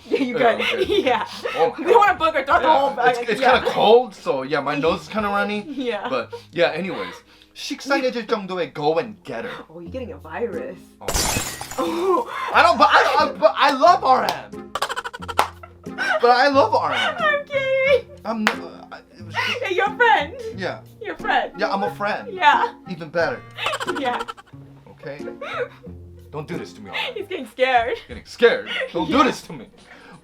Yeah, you Yeah, good. okay. Yeah. Oh my We don't want to booger throughout the whole bag. it's Yeah. kind of cold, so yeah, my nose is kind of runny. Yeah. But yeah, anyways. 식상해질 정도의 go and get her. Oh, you're getting a virus. Oh. Oh. but I love RM. But I love RM. I'm kidding. I'm Hey, you're a friend. yeah. You're a friend. Yeah, I'm a friend. Yeah. Even better. Yeah. Okay? Don't do this to me, RM. He's getting scared. Getting scared. Don't do this to me.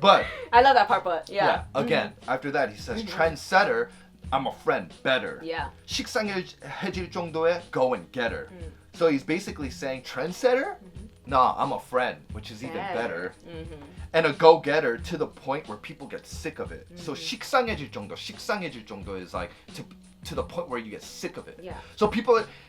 But I love that part, but yeah, yeah. again, after that he says trendsetter, I'm a friend, better. Yeah. 식상해질 정도의 go and get her. So he's basically saying trendsetter, Nah, I'm a friend, which is even better. Mm-hmm. And a go-getter to the point where people get sick of it. So 식상해질 정도 is like to the point where you get sick of it. Yeah. So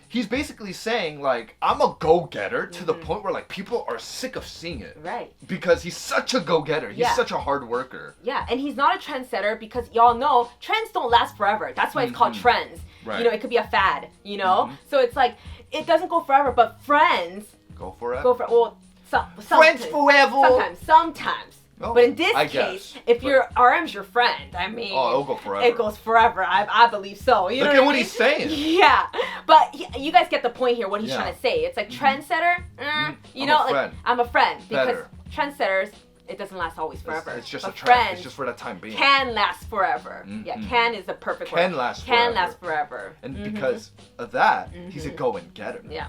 he's basically saying like, I'm a go-getter to the point where like people are sick of seeing it. Right. Because he's such a go-getter. He's such a hard worker. Yeah, and he's not a trendsetter because y'all know trends don't last forever. That's why it's called trends. Right. You know, it could be a fad, you know? So it's like, it doesn't go forever, but friends Go for it. well, Friends forever. Sometimes. Oh, but in this I case, guess. if your RM's your friend, I mean, it'll go forever. It goes forever. I believe so. You Look know at what I mean? he's saying. Yeah, but you guys get the point here. What he's Yeah. trying to say. It's like trendsetter. You I'm know, a like friend. I'm a friend because Better. trendsetters. It doesn't last always forever. It's just but a trend. friends It's just for that time being. can last forever. Yeah, can is the perfect word. Can last Can forever. last forever. And because of that, he's a go-and-getter. Yeah.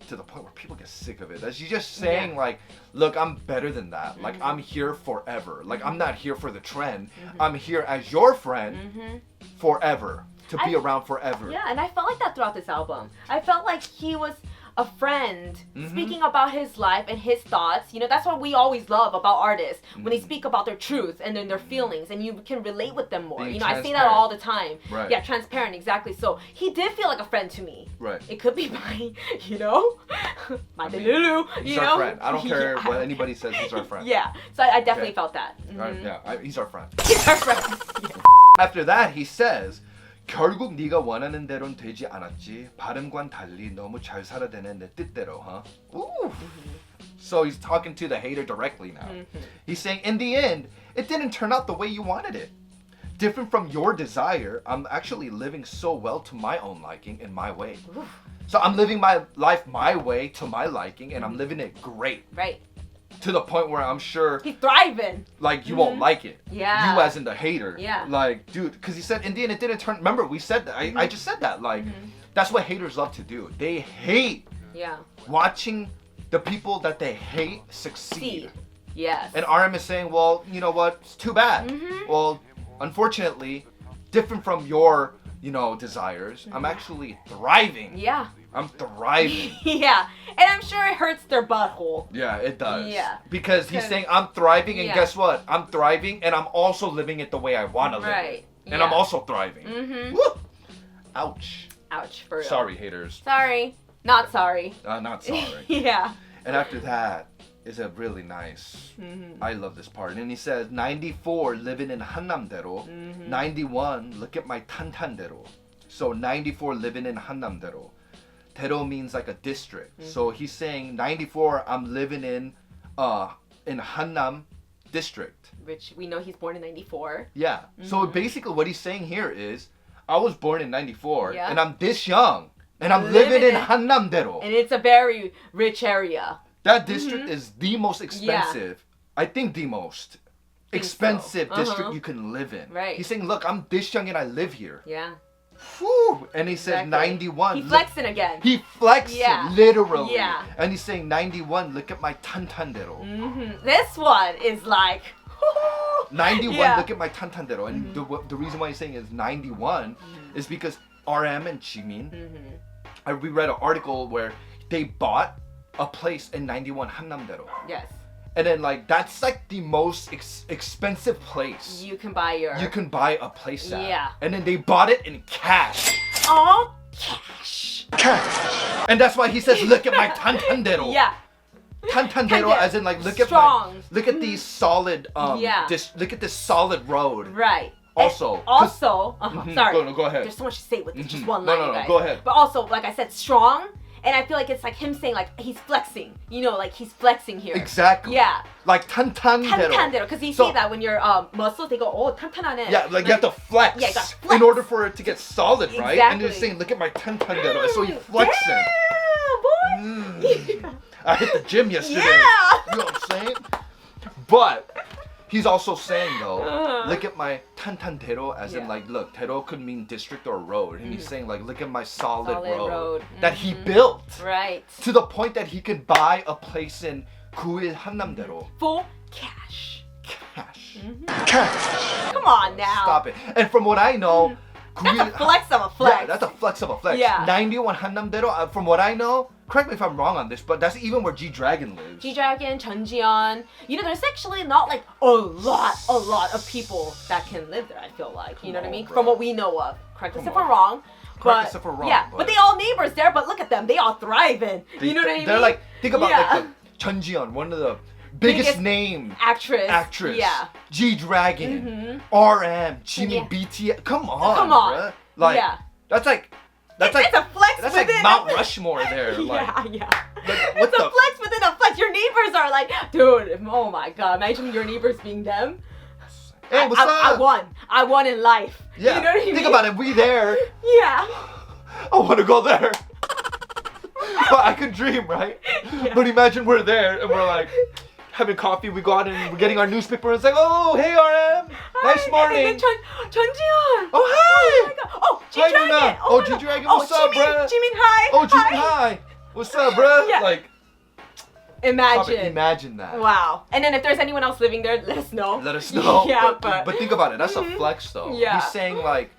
To the point where people get sick of it. That he's just saying like, look, I'm better than that. Like I'm here forever. Like I'm not here for the trend. I'm here as your friend forever. To be around forever. Yeah, and I felt like that throughout this album. I felt like he was a friend speaking about his life and his thoughts. You know, that's what we always love about artists, when they speak about their truth and then their feelings, and you can relate with them more. Being you know, I say that transparent. all the time. Right. Yeah, transparent, exactly. So he did feel like a friend to me. Right. It could be my, you know, my Lulu. He's you our know? friend. I don't care Yeah. what anybody says. He's our friend. Yeah, so I definitely Okay. felt that. Right, yeah, he's our friend. He's our friend. After that, he says, 결국 네가 원하는 대로는 되지 않았지. 발음과는 달리 너무 잘 살아대네 내 뜻대로, huh? Ooh. So he's talking to the hater directly now. He's saying, in the end, it didn't turn out the way you wanted it. Different from your desire, I'm actually living so well to my own liking in my way. So I'm living my life my way to my liking, and I'm living it great. Right. To the point where I'm sure He's thriving. like you won't like it. Yeah. You as in the hater. Yeah. Like, dude, because he said in the end it didn't turn. Remember, we said that. I just said that. Like, that's what haters love to do. They hate Yeah. watching the people that they hate succeed. Seed. Yes. And RM is saying, well, you know what? It's too bad. Well, unfortunately, different from your, you know, desires, I'm actually thriving. Yeah. I'm thriving. Yeah. And I'm sure it hurts their butthole. Yeah, it does. Yeah. Because he's saying I'm thriving, and Yeah. guess what? I'm thriving, and I'm also living it the way I want to live Right. it. And I'm Yeah. also thriving. Woo! Ouch. Ouch, for real. Sorry, haters. Sorry. Not sorry. Not sorry. Yeah. And after that is a really nice, I love this part. And he says, 94, living in Hannamdero. 91, look at my Tantan대로. So 94, living in Hannamdero. Dero means like a district. So he's saying 94, I'm living in Hannam district. Which we know he's born in 94. Yeah. So basically what he's saying here is, I was born in 94 Yeah. and I'm this young and I'm living in Hannamdero. And it's a very rich area. That district is the most expensive. I think the most expensive so. district you can live in. Right. He's saying, look, I'm this young and I live here. Yeah. Whew. And he says Exactly. 91. He's look- flexing again. He flexed Yeah. literally. Yeah. And he's saying 91, look at my Tantandero. This one is like 91, Yeah. look at my Tantandero. And the reason why he's saying is 91 is because RM and Jimin, we read an article where they bought a place in 91 Hannamdero. Yes. And then like that's like the most expensive place You can buy your you can buy a place at. Yeah. And then they bought it in cash. all cash. Cash. And that's why he says, look at my Tantandero. Yeah. Tantandero as in like look Strong. at these solid Yeah. look at this solid road. Right. Also, And also, sorry. Go ahead. There's so much to say with just one No, line, no, you no, guys. go ahead. But also, like I said, strong. And I feel like it's like him saying like he's flexing. You know, like he's flexing here. Exactly. Yeah. Like Tantandero. 탄탄대로. Because you So- see that when you're muscles, they go, oh, 탄탄하네. Yeah, like you have to flex, Yeah, you gotta flex. in order for it to get solid, right? And they're Exactly. saying, look at my Tantandero. So he flexing. Yeah, boy. I hit the gym yesterday. Yeah. You know what I'm saying? But he's also saying though, look at my Tantandero, as in Yeah. like, look, Tero could mean district or road. And he's saying like, look at my solid, Solid road. that he built. Right. To the point that he could buy a place in Guil Hannamdero. Full cash. Cash. Cash. Come on now. Stop it. And from what I know, That's a flex of a flex. Yeah, that's a flex of a flex. Yeah. 91 한남대로, from what I know, correct me if I'm wrong on this, but that's even where G-Dragon lives. G-Dragon, 전지현. You know, there's actually not like a lot of people that can live there, I feel like. You know what I Come mean? on, From bro. what we know of. Correct us Come if we're on. wrong. Correct us if we're wrong, Yeah, but- but they all neighbors there, but look at them. They all thriving. You know what I mean? They're like, think about Yeah. like the Chunjion, one of the biggest name actress. Yeah. G-Dragon, RM, Jimin, Yeah. BTS. Come on, Come on. bruh. Like, Yeah. that's like It's a flex that's like within Mount Rushmore there. Like, yeah. like, what It's the a flex within a flex. Your neighbors are like, dude, oh my god, imagine your neighbors being them. Hey, what's I up? I won in life. Yeah. You know what I mean? Think about it. We there. Yeah. I want to go there. But I could dream, right? Yeah. But imagine we're there and we're like having coffee. We go out and we're getting our newspaper and it's like, oh, hey, RM. Nice morning. And then 전지현. Oh, hi. Oh my god. Oh, Hi, G-Dragon. Nuna. Oh, Oh, my God. G-Dragon, Oh, what's up, Jimin, bruh? Jimin, hi. Oh, Jimin, hi. What's up, bruh? Yeah. Like, Imagine that. Wow. And then if there's anyone else living there, let us know. Let us know. Yeah, but think about it. That's a flex, though. Yeah. He's saying like,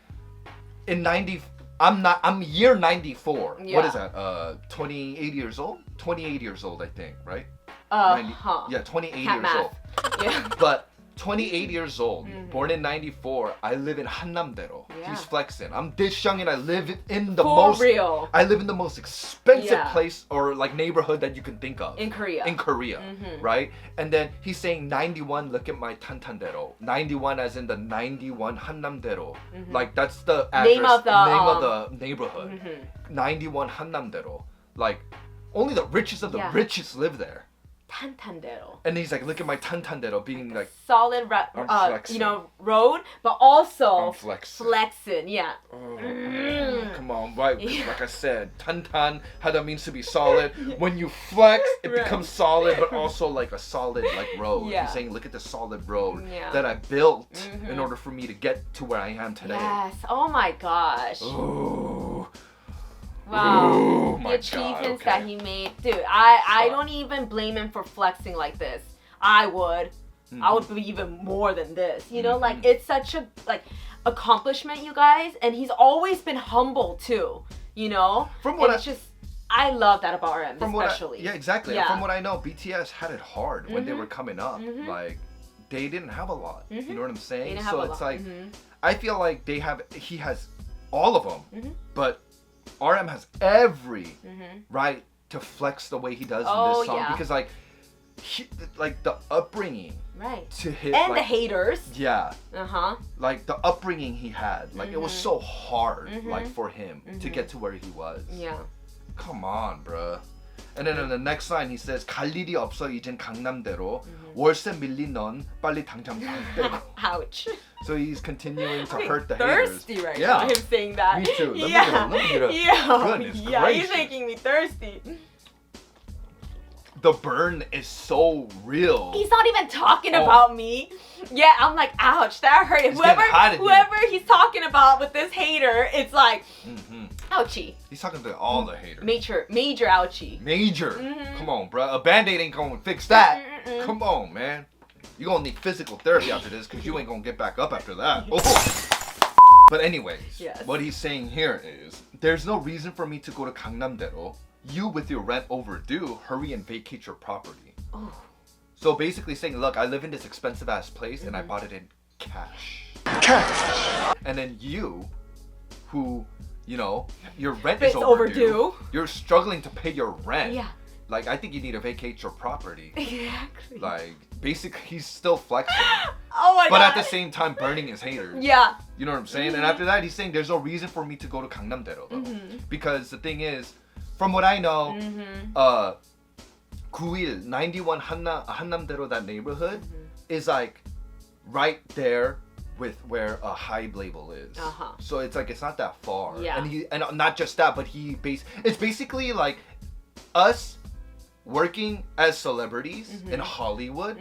in 90, I'm year 94. Yeah. What is that? 28 years old. 28 years old, I think, right? 90 huh. Yeah, 28 Cat years math. old. Yeah. But 28 years old, born in 94, I live in Hannamdaero. Yeah. He's flexing. I'm this young and I live in the For most real. I live in the most expensive Yeah. place or like neighborhood that you can think of. In Korea. In Korea, right? And then he's saying 91, look at my Tantandero. 91 as in the 91 Hannamdaero. Like that's the address, Name of the, neighborhood. 91 Hannamdaero. Like only the richest of the Yeah. richest live there. 탄탄대로. And he's like, look at my Tantandero being like, Solid, I'm flexing. you know, road, but also I'm flexing. flexing. Yeah. Come on, right? Like I said, tantan hada means to be solid. When you flex, it Right. becomes solid, but also like a solid like road. Yeah. He's saying, look at the solid road Yeah. that I built in order for me to get to where I am today. Yes. Oh my gosh. Ooh. Wow. Oh The my achievements God, that okay. he made. Dude, I Stop. don't even blame him for flexing like this. I would. I would be even more than this. You know, like it's such a like accomplishment, you guys, and he's always been humble too. You know? From what and it's just I love that about him, From especially. yeah, exactly. Yeah. From what I know, BTS had it hard when they were coming up. Like they didn't have a lot. You know what I'm saying? They didn't have So a it's lot. like I feel like he has all of them, but RM has every right to flex the way he does in Oh, this song yeah. because like the upbringing Right. to hit And like, the haters. yeah, Uh-huh. like the upbringing he had, like it was so hard like for him to get to where he was. Yeah. Come on, bruh. And then in the next line he says 갈 일이 없어 이젠 강남대로 월세 밀린 넌 빨리 당장 방 빼고. Ouch. So he's continuing to I'm hurt the thirsty haters. right Yeah. now, him saying that. Me too. Let me yeah. get a- yeah. Goodness yeah, gracious. he's making me thirsty. The burn is so real. He's not even talking Oh. about me. Yeah, I'm like, ouch, that hurt. It's getting hot in here. Whoever he's talking about with this hater, it's like, ouchie. He's talking to all the haters. Major ouchie. Major. Come on, bruh. A band-aid ain't gonna fix that. Come on, man. You're gonna need physical therapy after this because you ain't gonna get back up after that. Oh. But anyways, Yes. what he's saying here is, there's no reason for me to go to Gangnam-daero. You with your rent overdue, hurry and vacate your property. Oh. So basically saying, look, I live in this expensive ass place and I bought it in cash. And then you, who, you know, your rent is It's overdue. overdue. You're struggling to pay your rent. Yeah. Like, I think you need to vacate your property. Exactly. Like, basically, he's still flexing. Oh my god. But at the same time, burning his haters. Yeah. You know what I'm saying? And after that, he's saying there's no reason for me to go to Gangnam-daero, though. Because the thing is, from what I know, 91 Hannamdaero, that neighborhood, is like right there with where a Hybe label is. Uh-huh. So it's like, it's not that far. Yeah. And not just that, but it's basically like us working as celebrities in Hollywood.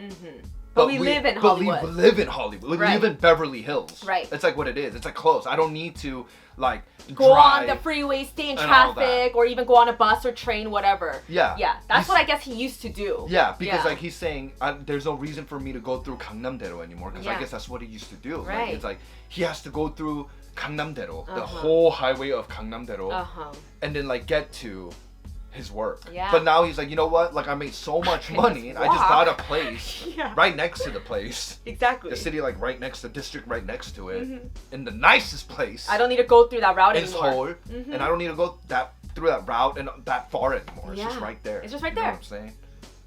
But we live in Hollywood. We live in Hollywood. We Right. live in Beverly Hills. Right. It's like what it is. It's like close. I don't need to like go drive on the freeway, stay in and all traffic, or even go on a bus or train, whatever. Yeah. Yeah, that's He's- what I guess he used to do. Yeah, because Yeah. like he's saying, there's no reason for me to go through Gangnam-daero anymore, because I Yeah. guess that's what he used to do. Like, Right. it's like he has to go through Gangnam-daero, the Uh-huh. whole highway of Gangnam-daero, Uh-huh. and then like get to his work. Yeah. But now he's like, you know what? Like I made so much can money, just I just walk. bought a place Yeah. right next to the place. Exactly. The city like right next, the district right next to it, in the nicest place. I don't need to go through that route in anymore. Seoul, and I don't need to go through that route and that far anymore. It's just Yeah. right there. It's just right You know there. what I'm saying?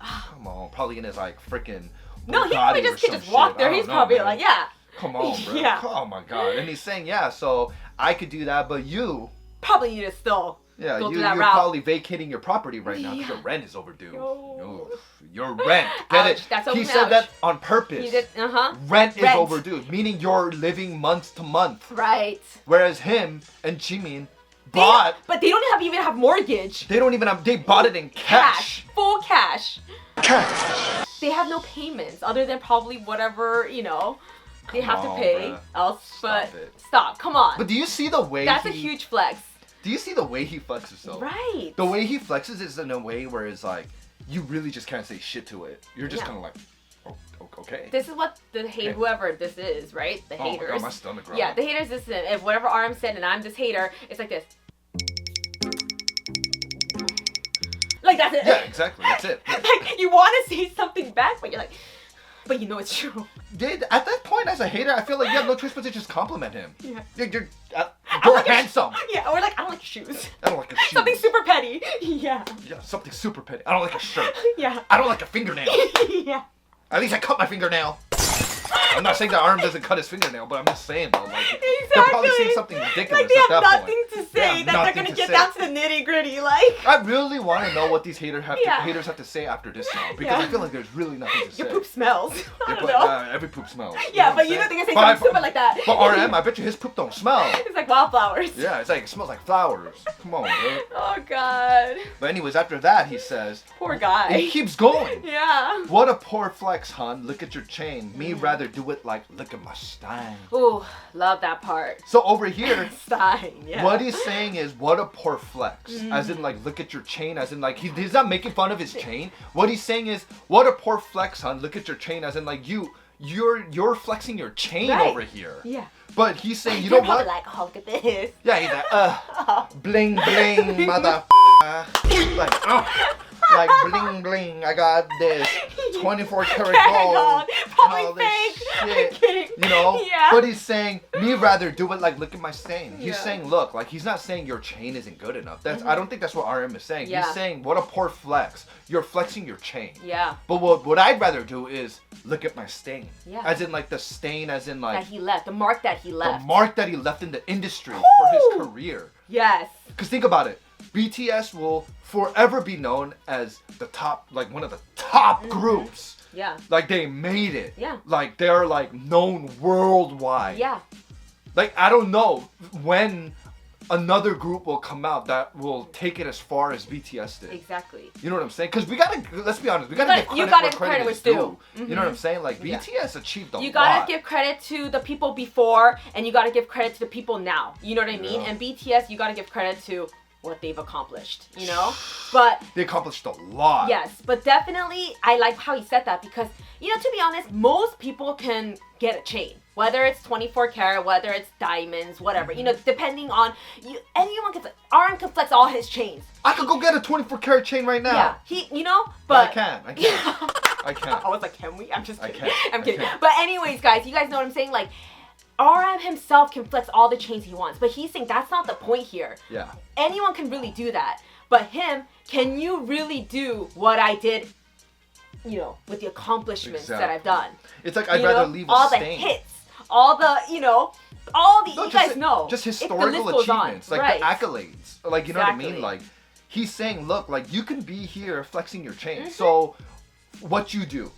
Come on, probably in his like freaking. No, he Bugatti probably or just could some just walk shit. there. I don't He's know, probably man. like, yeah. Come on, bro. Yeah. Oh my god. And he's saying, yeah, so I could do that, but you, Probably need to still yeah, go you, through that you're route. probably vacating your property right now because Yeah. your rent is overdue. Yo. Oof, your rent. Get Ouch, it? that's He an said ouch. that on purpose. He did, uh-huh. Rent is Rent. overdue, meaning you're living month to month. Right. Whereas him and Jimin bought. But they don't even have mortgage. They don't even have. They bought it in cash. Full cash. Cash. They have no payments other than probably whatever, they Come have to on, pay. bruh. Else, Stop but it. stop. Come on. But do you see the way? That's a huge flex. Do you see the way he flexes though? Right. The way he flexes is in a way where it's like you really just can't say shit to it. You're just Yeah. kind of like, oh, okay. This is what the hate, whoever this is, right? The Oh my haters. god, my stomach growled. Yeah, the haters. This is if whatever RM said, and I'm this hater. It's like this. Like that's it. Yeah, exactly. That's it. Like you want to say something back, but you're like, but you know it's true. At that point, as a hater, I feel like you have no choice but to just compliment him. Yeah. You're like your- handsome. Yeah, or like I don't like your shoes. I don't like a shoe. Something super petty. Yeah. Yeah, something super petty. I don't like a shirt. Yeah. I don't like a fingernail. Yeah. At least I cut my fingernail. I'm not saying that Arm doesn't cut his fingernail, but I'm just saying though, like they're probably saying something ridiculous Like they at have that nothing point. to They say have that they're nothing gonna to get say. down to the nitty gritty. Like I really want to know what these haters have Yeah. to say after this now, because Yeah. I feel like there's really nothing to say. your poop smells. I Yeah, don't but, know. every poop smells. Yeah, know but what you I'm know they're gonna say saying? something stupid like that. But RM, I bet you his poop don't smell. It's like wildflowers. Yeah, it's like it smells like flowers. Come on, bro. Oh god. But anyways, after that he says, Poor he guy. keeps going. Yeah. What a poor flex, hon. Look at your chain. Me rather do it like, look at my stein. Ooh, love that part. So over here, Stein, yeah. what he's saying is, what a poor flex. As in, like, look at your chain. As in, like, he's not making fun of his chain. What he's saying is, what a poor flex, hon. Look at your chain. As in, like, you're flexing your chain Right. over here. Yeah. But he's saying, you You're know probably what? like, oh, look at this. Yeah, he's like, bling bling, mother. Like bling bling. I got this 24 karat gold. Gold. and Probably all this fake. I'm shit. kidding. You know? Yeah. But he's saying, me rather do it like, look at my stain. He's Yeah. saying, look, like, he's not saying your chain isn't good enough. That's I don't think that's what RM is saying. Yeah. He's saying, what a poor flex. You're flexing your chain. Yeah. But what I'd rather do is look at my stain. Yeah. As in, like, the stain, as in, like, That he left. The mark that he the left. mark that he left in the industry for his Woo! career. Yes. Because think about it. BTS will forever be known as the top, like one of the top groups. Yeah. Like they made it. Yeah. Like they're like known worldwide. Yeah. Like I don't know when another group will come out that will take it as far as BTS did. Exactly. You know what I'm saying? Because we gotta, let's be honest, we gotta give you credit gotta where give credit credit is where due. it's due. You know what I'm saying? Like Yeah. BTS achieved a lot. You gotta give credit to the people before, and you gotta give credit to the people now. You know what I mean? Yeah. And BTS, you gotta give credit to what they've accomplished. You know? But They accomplished a lot. yes, but definitely, I like how he said that because, to be honest, most people can get a chain. Whether it's 24 karat, whether it's diamonds, whatever. Depending on you, anyone can. Aaron can flex all his chains. I could go get a 24 karat chain right now. Yeah, But I but can't. I can't. I was like, can we? I'm just I kidding. can't. I'm I kidding. can't. But anyways, guys, you guys know what I'm saying? Like, RM himself can flex all the chains he wants, but he's saying that's not the point here. Yeah. Anyone can really do that. But him, can you really do what I did, with the accomplishments that I've done? It's like I'd You rather know? leave a all stain. the hits, all the, all the, No, you just guys know. Just The historical list goes on. achievements, like Right. the accolades. Like, you know what I mean? Exactly. Like, he's saying, look, like, you can be here flexing your chain. Mm-hmm. So, what you do,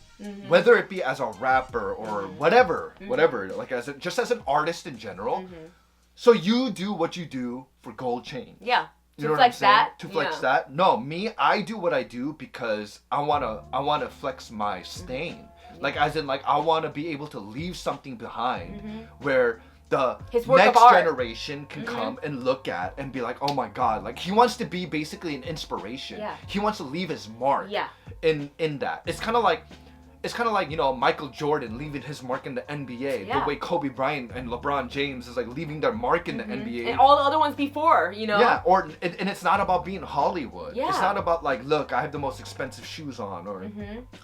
whether it be as a rapper or whatever, like, just as an artist in general, so you do what you do for gold chain. Yeah. You To know what flex I'm saying? that. To flex yeah. that? No, me, I do what I do because I wanna flex my stain. Like, as in, like, I wanna be able to leave something behind where the His work of next art. generation can come and look at and be like, oh my god, like he wants to be basically an inspiration. Yeah. He wants to leave his mark Yeah. in that. It's kind of like, you know, Michael Jordan leaving his mark in the NBA. Yeah. The way Kobe Bryant and LeBron James is like leaving their mark in the NBA. And all the other ones before, you know? Yeah, and it's not about being Hollywood. Yeah. It's not about like, look, I have the most expensive shoes on or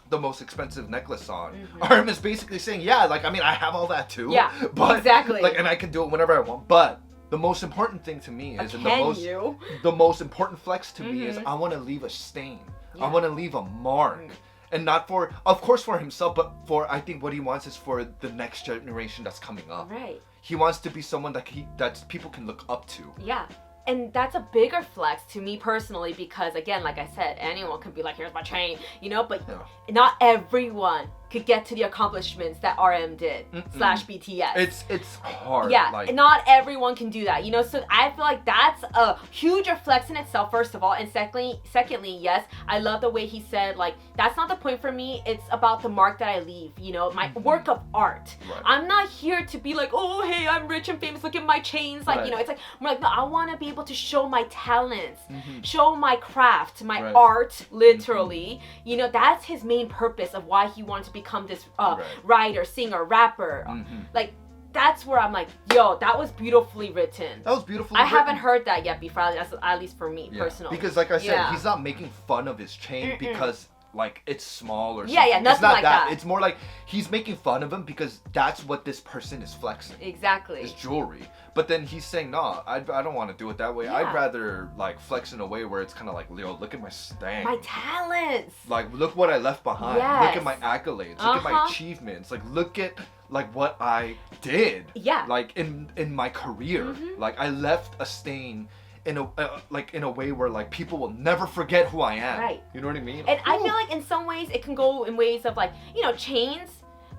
the most expensive necklace on. RM is basically saying, yeah, like, I mean, I have all that too. Yeah, but, exactly. Like, and I can do it whenever I want. But the most important thing to me is, and the most important flex to me is, I want to leave a stain. I want to leave a mark. And not for, of course, for himself, but for, I think what he wants is for the next generation that's coming up. Right. He wants to be someone that people can look up to. Yeah. And that's a bigger flex to me personally because, again, like I said, anyone could be like, here's my chain, you know? But not everyone could get to the accomplishments that RM did / BTS. It's hard. Yeah, like, not everyone can do that, you know? So I feel like that's a huge flex in itself, first of all. And secondly, yes, I love the way he said, like, that's not the point for me. It's about the mark that I leave, you know? My work of art. Right. I'm not here to be like, oh, hey, I'm rich and famous. Look at my chains. Like, you know, it's like, I'm like, no, I want to be able to show my talents, show my craft, my art, literally. You know, that's his main purpose of why he wanted to become this writer, singer, rapper. Like, that's where I'm like, yo, that was beautifully written. That was beautifully I written. haven't heard that yet before, at least for me, personally. Because like I said, he's not making fun of his chain because like it's small or something. Yeah, nothing it's not like that. It's more like he's making fun of him because that's what this person is flexing. Exactly. His jewelry. But then he's saying, no, I don't want to do it that way. I'd rather like flex in a way where it's kind of like, yo, look at my stain. My talents. Like, look what I left behind. Yes. Look at my accolades. Look at my achievements. Like, look at like what I did. Yeah. Like in my career. Like I left a stain in a way where like people will never forget who I am. Right. You know what I mean? And I feel like in some ways it can go in ways of like, you know, chains,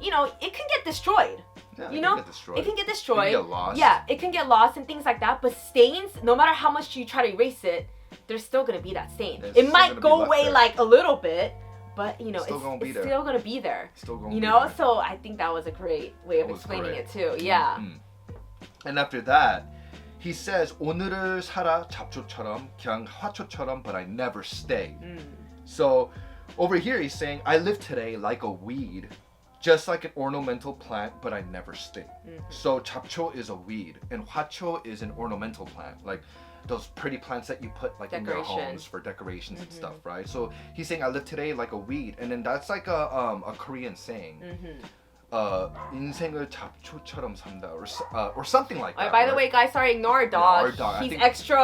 you know, it can get destroyed. Yeah, you know, it can get destroyed. It can get destroyed. It can get lost. Yeah, it can get lost and things like that. But stains, no matter how much you try to erase it, there's still gonna be that stain. It might go away like a little bit, but you know, it's still gonna be there. Still gonna you be know, there. so I think that was a great way of explaining it too. Yeah. And after that, he says, 오늘을 살아 잡초처럼 그냥 화초처럼, but I never stay. So over here he's saying, I live today like a weed, just like an ornamental plant, but I never stay. So 잡초 is a weed, and 화초 is an ornamental plant, like those pretty plants that you put like in your homes for decorations and stuff, right? So he's saying, I live today like a weed, and then that's like a Korean saying. 인생을 잡초처럼 산다, or something like that. By the way, guys, sorry, ignore our dog. our dog. He's extra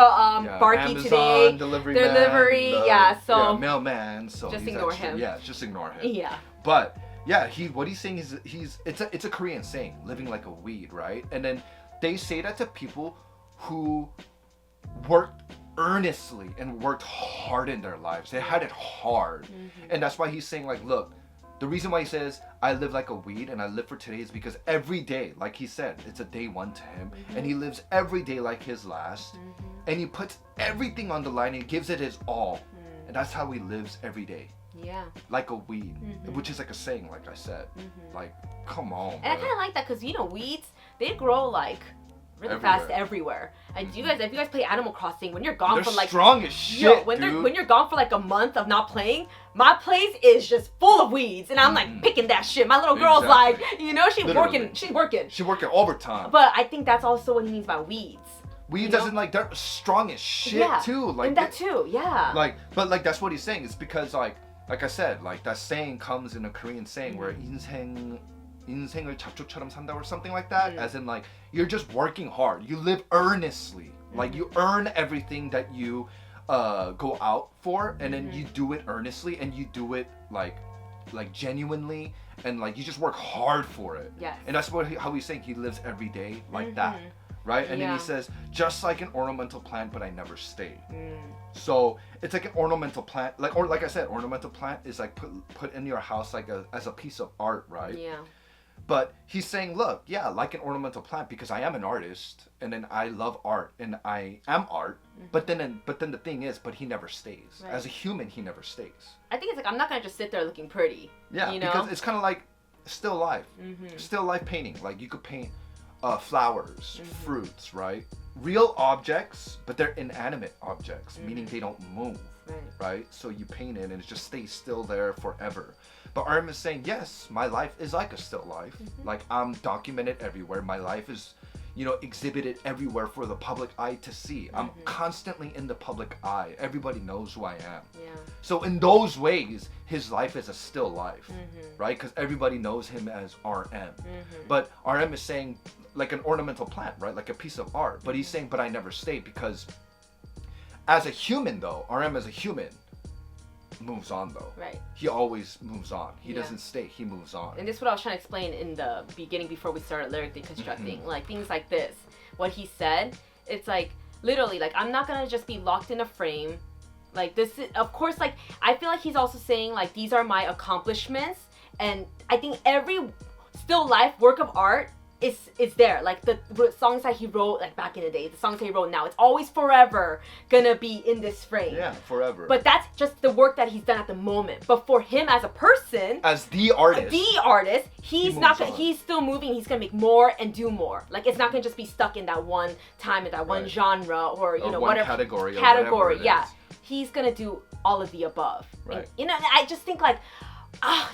barky Amazon, today. Delivery, so mailman. So just he's ignore extra, him. Yeah, just ignore him. Yeah. But yeah, what he's saying is it's a Korean saying, living like a weed, right? And then they say that to people who worked earnestly and worked hard in their lives. They had it hard, and that's why he's saying like, look. The reason why he says, I live like a weed and I live for today is because every day, like he said, it's a day one to him. And he lives every day like his last. And he puts everything on the line and gives it his all. And that's how he lives every day. Yeah. Like a weed. Which is like a saying, like I said. Like, come on. And I kind of like that because, you know, weeds, they grow like really fast everywhere. And if you guys play Animal Crossing, when you're gone They're for like strong as shit, when you're gone for like a month of not playing, my place is just full of weeds, and I'm like picking that shit. My little girl's like, you know, she's working. She's working overtime. But I think that's also what he means by weeds. Weeds doesn't like, they're strong as shit too. Like and that too, yeah. Like, but like that's what he's saying. It's because like I said, like that saying comes in a Korean saying where 인생을 잡초처럼 산다 or something like that, as in like you're just working hard, you live earnestly, like you earn everything that you go out for, and then you do it earnestly and you do it like genuinely, and like you just work hard for it. Yes. And that's how he's saying he lives every day like that, right? And then he says, just like an ornamental plant, but I never stay. So it's like an ornamental plant, like I said, ornamental plant is like put in your house like as a piece of art, right? Yeah. But he's saying, look, yeah, like an ornamental plant, because I am an artist, and then I love art, and I am art. But then the thing is, but he never stays. Right. As a human, he never stays. I think it's like, I'm not gonna just sit there looking pretty. Yeah, you know? because it's kind of like still life, still life painting. Like you could paint flowers, fruits, right? Real objects, but they're inanimate objects, meaning they don't move, right? So you paint it and it just stays still there forever. But RM is saying, yes, my life is like a still life. Like, I'm documented everywhere. My life is, you know, exhibited everywhere for the public eye to see. I'm constantly in the public eye. Everybody knows who I am. Yeah. So in those ways, his life is a still life, right? Because everybody knows him as RM. But RM is saying, like an ornamental plant, right? Like a piece of art. But he's saying, but I never stayed, because as a human, though, RM as a human moves on, though. Right. He always moves on. He doesn't stay. He moves on. And this is what I was trying to explain in the beginning before we started lyric deconstructing. Like, things like this. What he said, it's like, literally, like, I'm not gonna just be locked in a frame. Like, this is, of course, like, I feel like he's also saying, like, these are my accomplishments. And I think every still life work of art is there. Like, the songs that he wrote, like, back in the day, the songs that he wrote now, it's always forever gonna be in this frame. Yeah, forever. But that's just the work that he's done at the moment. But for him as a person, as the artist, he's still moving. He's gonna make more and do more. Like, it's not gonna just be stuck in that one time, in that one genre, or you know, one whatever category. Yeah, he's gonna do all of the above. Right. And, you know, I just think, like,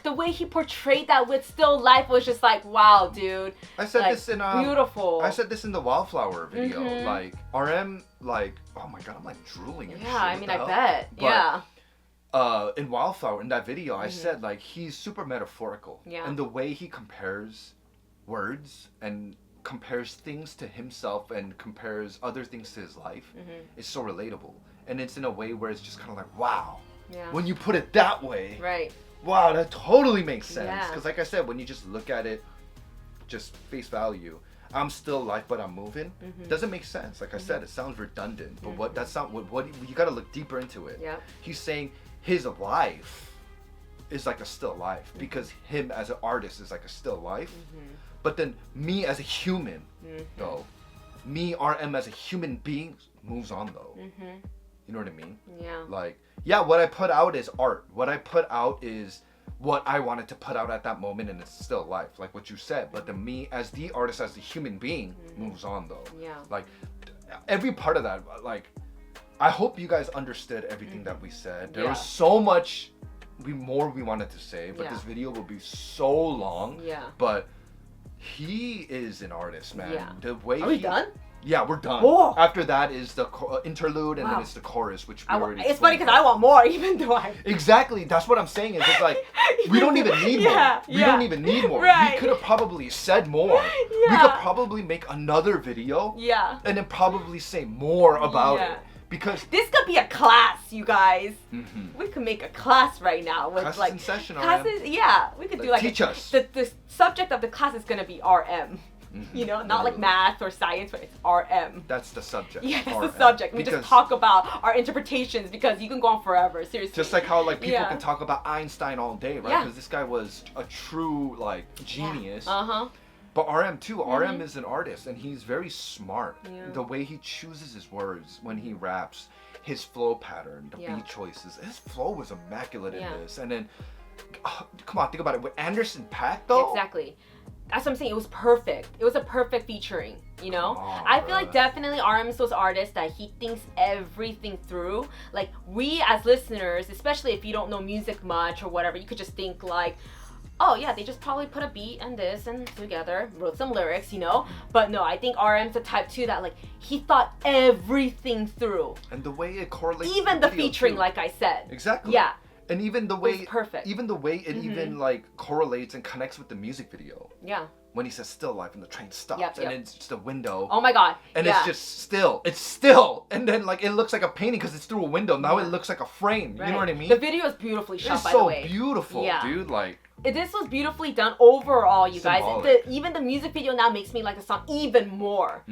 the way he portrayed that with still life was just like, wow, dude. I said, like, this in beautiful. I said this in the Wildflower video. Like, RM, like, oh my god, I'm like drooling and shit. Yeah, I mean, I hell? bet. But, in Wildflower, in that video, I said, like, he's super metaphorical. Yeah. And the way he compares words and compares things to himself and compares other things to his life is so relatable. And it's in a way where it's just kind of like, wow. Yeah. When you put it that way. Right. Wow, that totally makes sense. Yeah. Because like I said, when you just look at it, just face value, I'm still life, but I'm moving. Doesn't make sense. Like I said, it sounds redundant. But that's not what you got to look deeper into it. Yeah. He's saying his life is like a still life because him as an artist is like a still life. But then me as a human, though, me RM as a human being moves on though. You know what I mean? Yeah. Like, yeah, what I put out is art. What I put out is what I wanted to put out at that moment, and it's still life, like what you said. But the me as the artist, as the human being, moves on though. Yeah. Like, every part of that, like, I hope you guys understood everything that we said. There was so much more we wanted to say, but this video will be so long. Yeah. But he is an artist, man. Yeah. The way Are we done? Yeah, we're done. Oh. After that is the interlude, and then it's the chorus, which we already. It's funny because I want more, even though I. Exactly, that's what I'm saying. Is it's like we don't even need more. We don't even need more. Right. We could have probably said more. We could probably make another video. Yeah. And then probably say more about it. Because this could be a class, you guys. We could make a class right now with classes like in session. Classes, yeah. We could do like teach us. The subject of the class is gonna be RM. You know, not like math or science, but it's RM. That's the subject. Yeah, that's the subject. We just talk about our interpretations because you can go on forever, seriously. Just like how like people can talk about Einstein all day, right? Because this guy was a true like genius. But RM too, RM is an artist and he's very smart. The way he chooses his words when he raps, his flow pattern, the beat choices. His flow was immaculate in this. And then, come on, think about it. With Anderson .Paak though? Exactly. That's what I'm saying. It was perfect. It was a perfect featuring, you know? I feel like definitely RM is those artists that he thinks everything through. Like, we as listeners, especially if you don't know music much or whatever, you could just think like, oh yeah, they just probably put a beat and this and together, wrote some lyrics, you know? But no, I think RM's the type too that like, he thought everything through. And the way it correlates even the featuring, too. Like I said. Exactly. Yeah. And even the way, perfect. Even the way it even like correlates and connects with the music video. Yeah. When he says still life and the train stops and it's just a window. Oh my god. And it's just still. It's still. And then like it looks like a painting because it's through a window. Now it looks like a frame. You know what I mean? The video is beautifully shot, by the way. It's so beautiful, dude. Like. This was beautifully done overall, you guys. Even the music video now makes me like the song even more.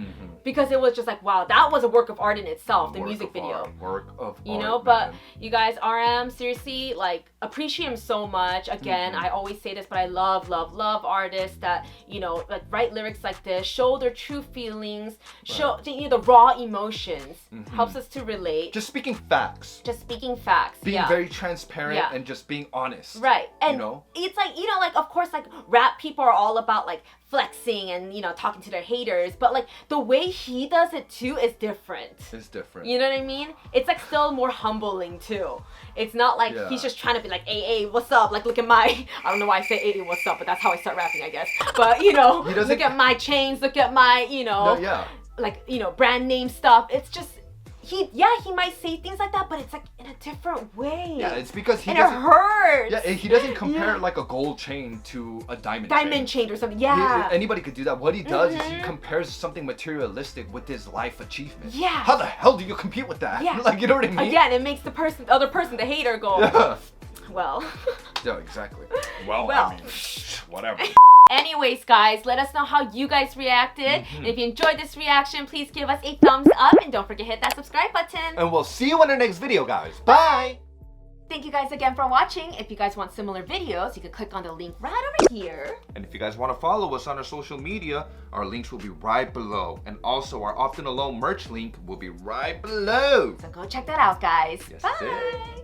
Because it was just like, wow, that was a work of art in itself, the music video. Work of art. You know, but you guys, RM, seriously, like, appreciate him so much. Again, I always say this, but I love, love, love artists that, you know, like write lyrics like this, show their true feelings, show you know, the raw emotions, helps us to relate. Just speaking facts. Just speaking facts. Being very transparent and just being honest. Right. And you know? it's like, you know, like, of course, like, rap people are all about, like, flexing and, you know, talking to their haters. But, like, the way he does it, too, is different. It's different. You know what I mean? It's, like, still more humbling, too. It's not like he's just trying to be like, hey, what's up? Like, look at my... I don't know why I say, hey, what's up? But that's how I start rapping, I guess. But, you know, look at my chains. Look at my, you know... like, you know, brand name stuff. It's just... He might say things like that, but it's like in a different way. Yeah, it's because he and doesn't... it hurts. Yeah, he doesn't compare like a gold chain to a diamond chain or something. Yeah. Anybody could do that. What he does is he compares something materialistic with his life achievement. Yeah. How the hell do you compete with that? Yeah. Like, you know what I mean? Again, it makes the other person, the hater, go, well. Yeah, exactly. Well, Well. I mean, whatever. Anyways, guys, let us know how you guys reacted. And if you enjoyed this reaction, please give us a thumbs up. And don't forget to hit that subscribe button. And we'll see you in our next video, guys. Bye! Thank you guys again for watching. If you guys want similar videos, you can click on the link right over here. And if you guys want to follow us on our social media, our links will be right below. And also, our Often Alone merch link will be right below. So go check that out, guys. Yes, Bye! sir.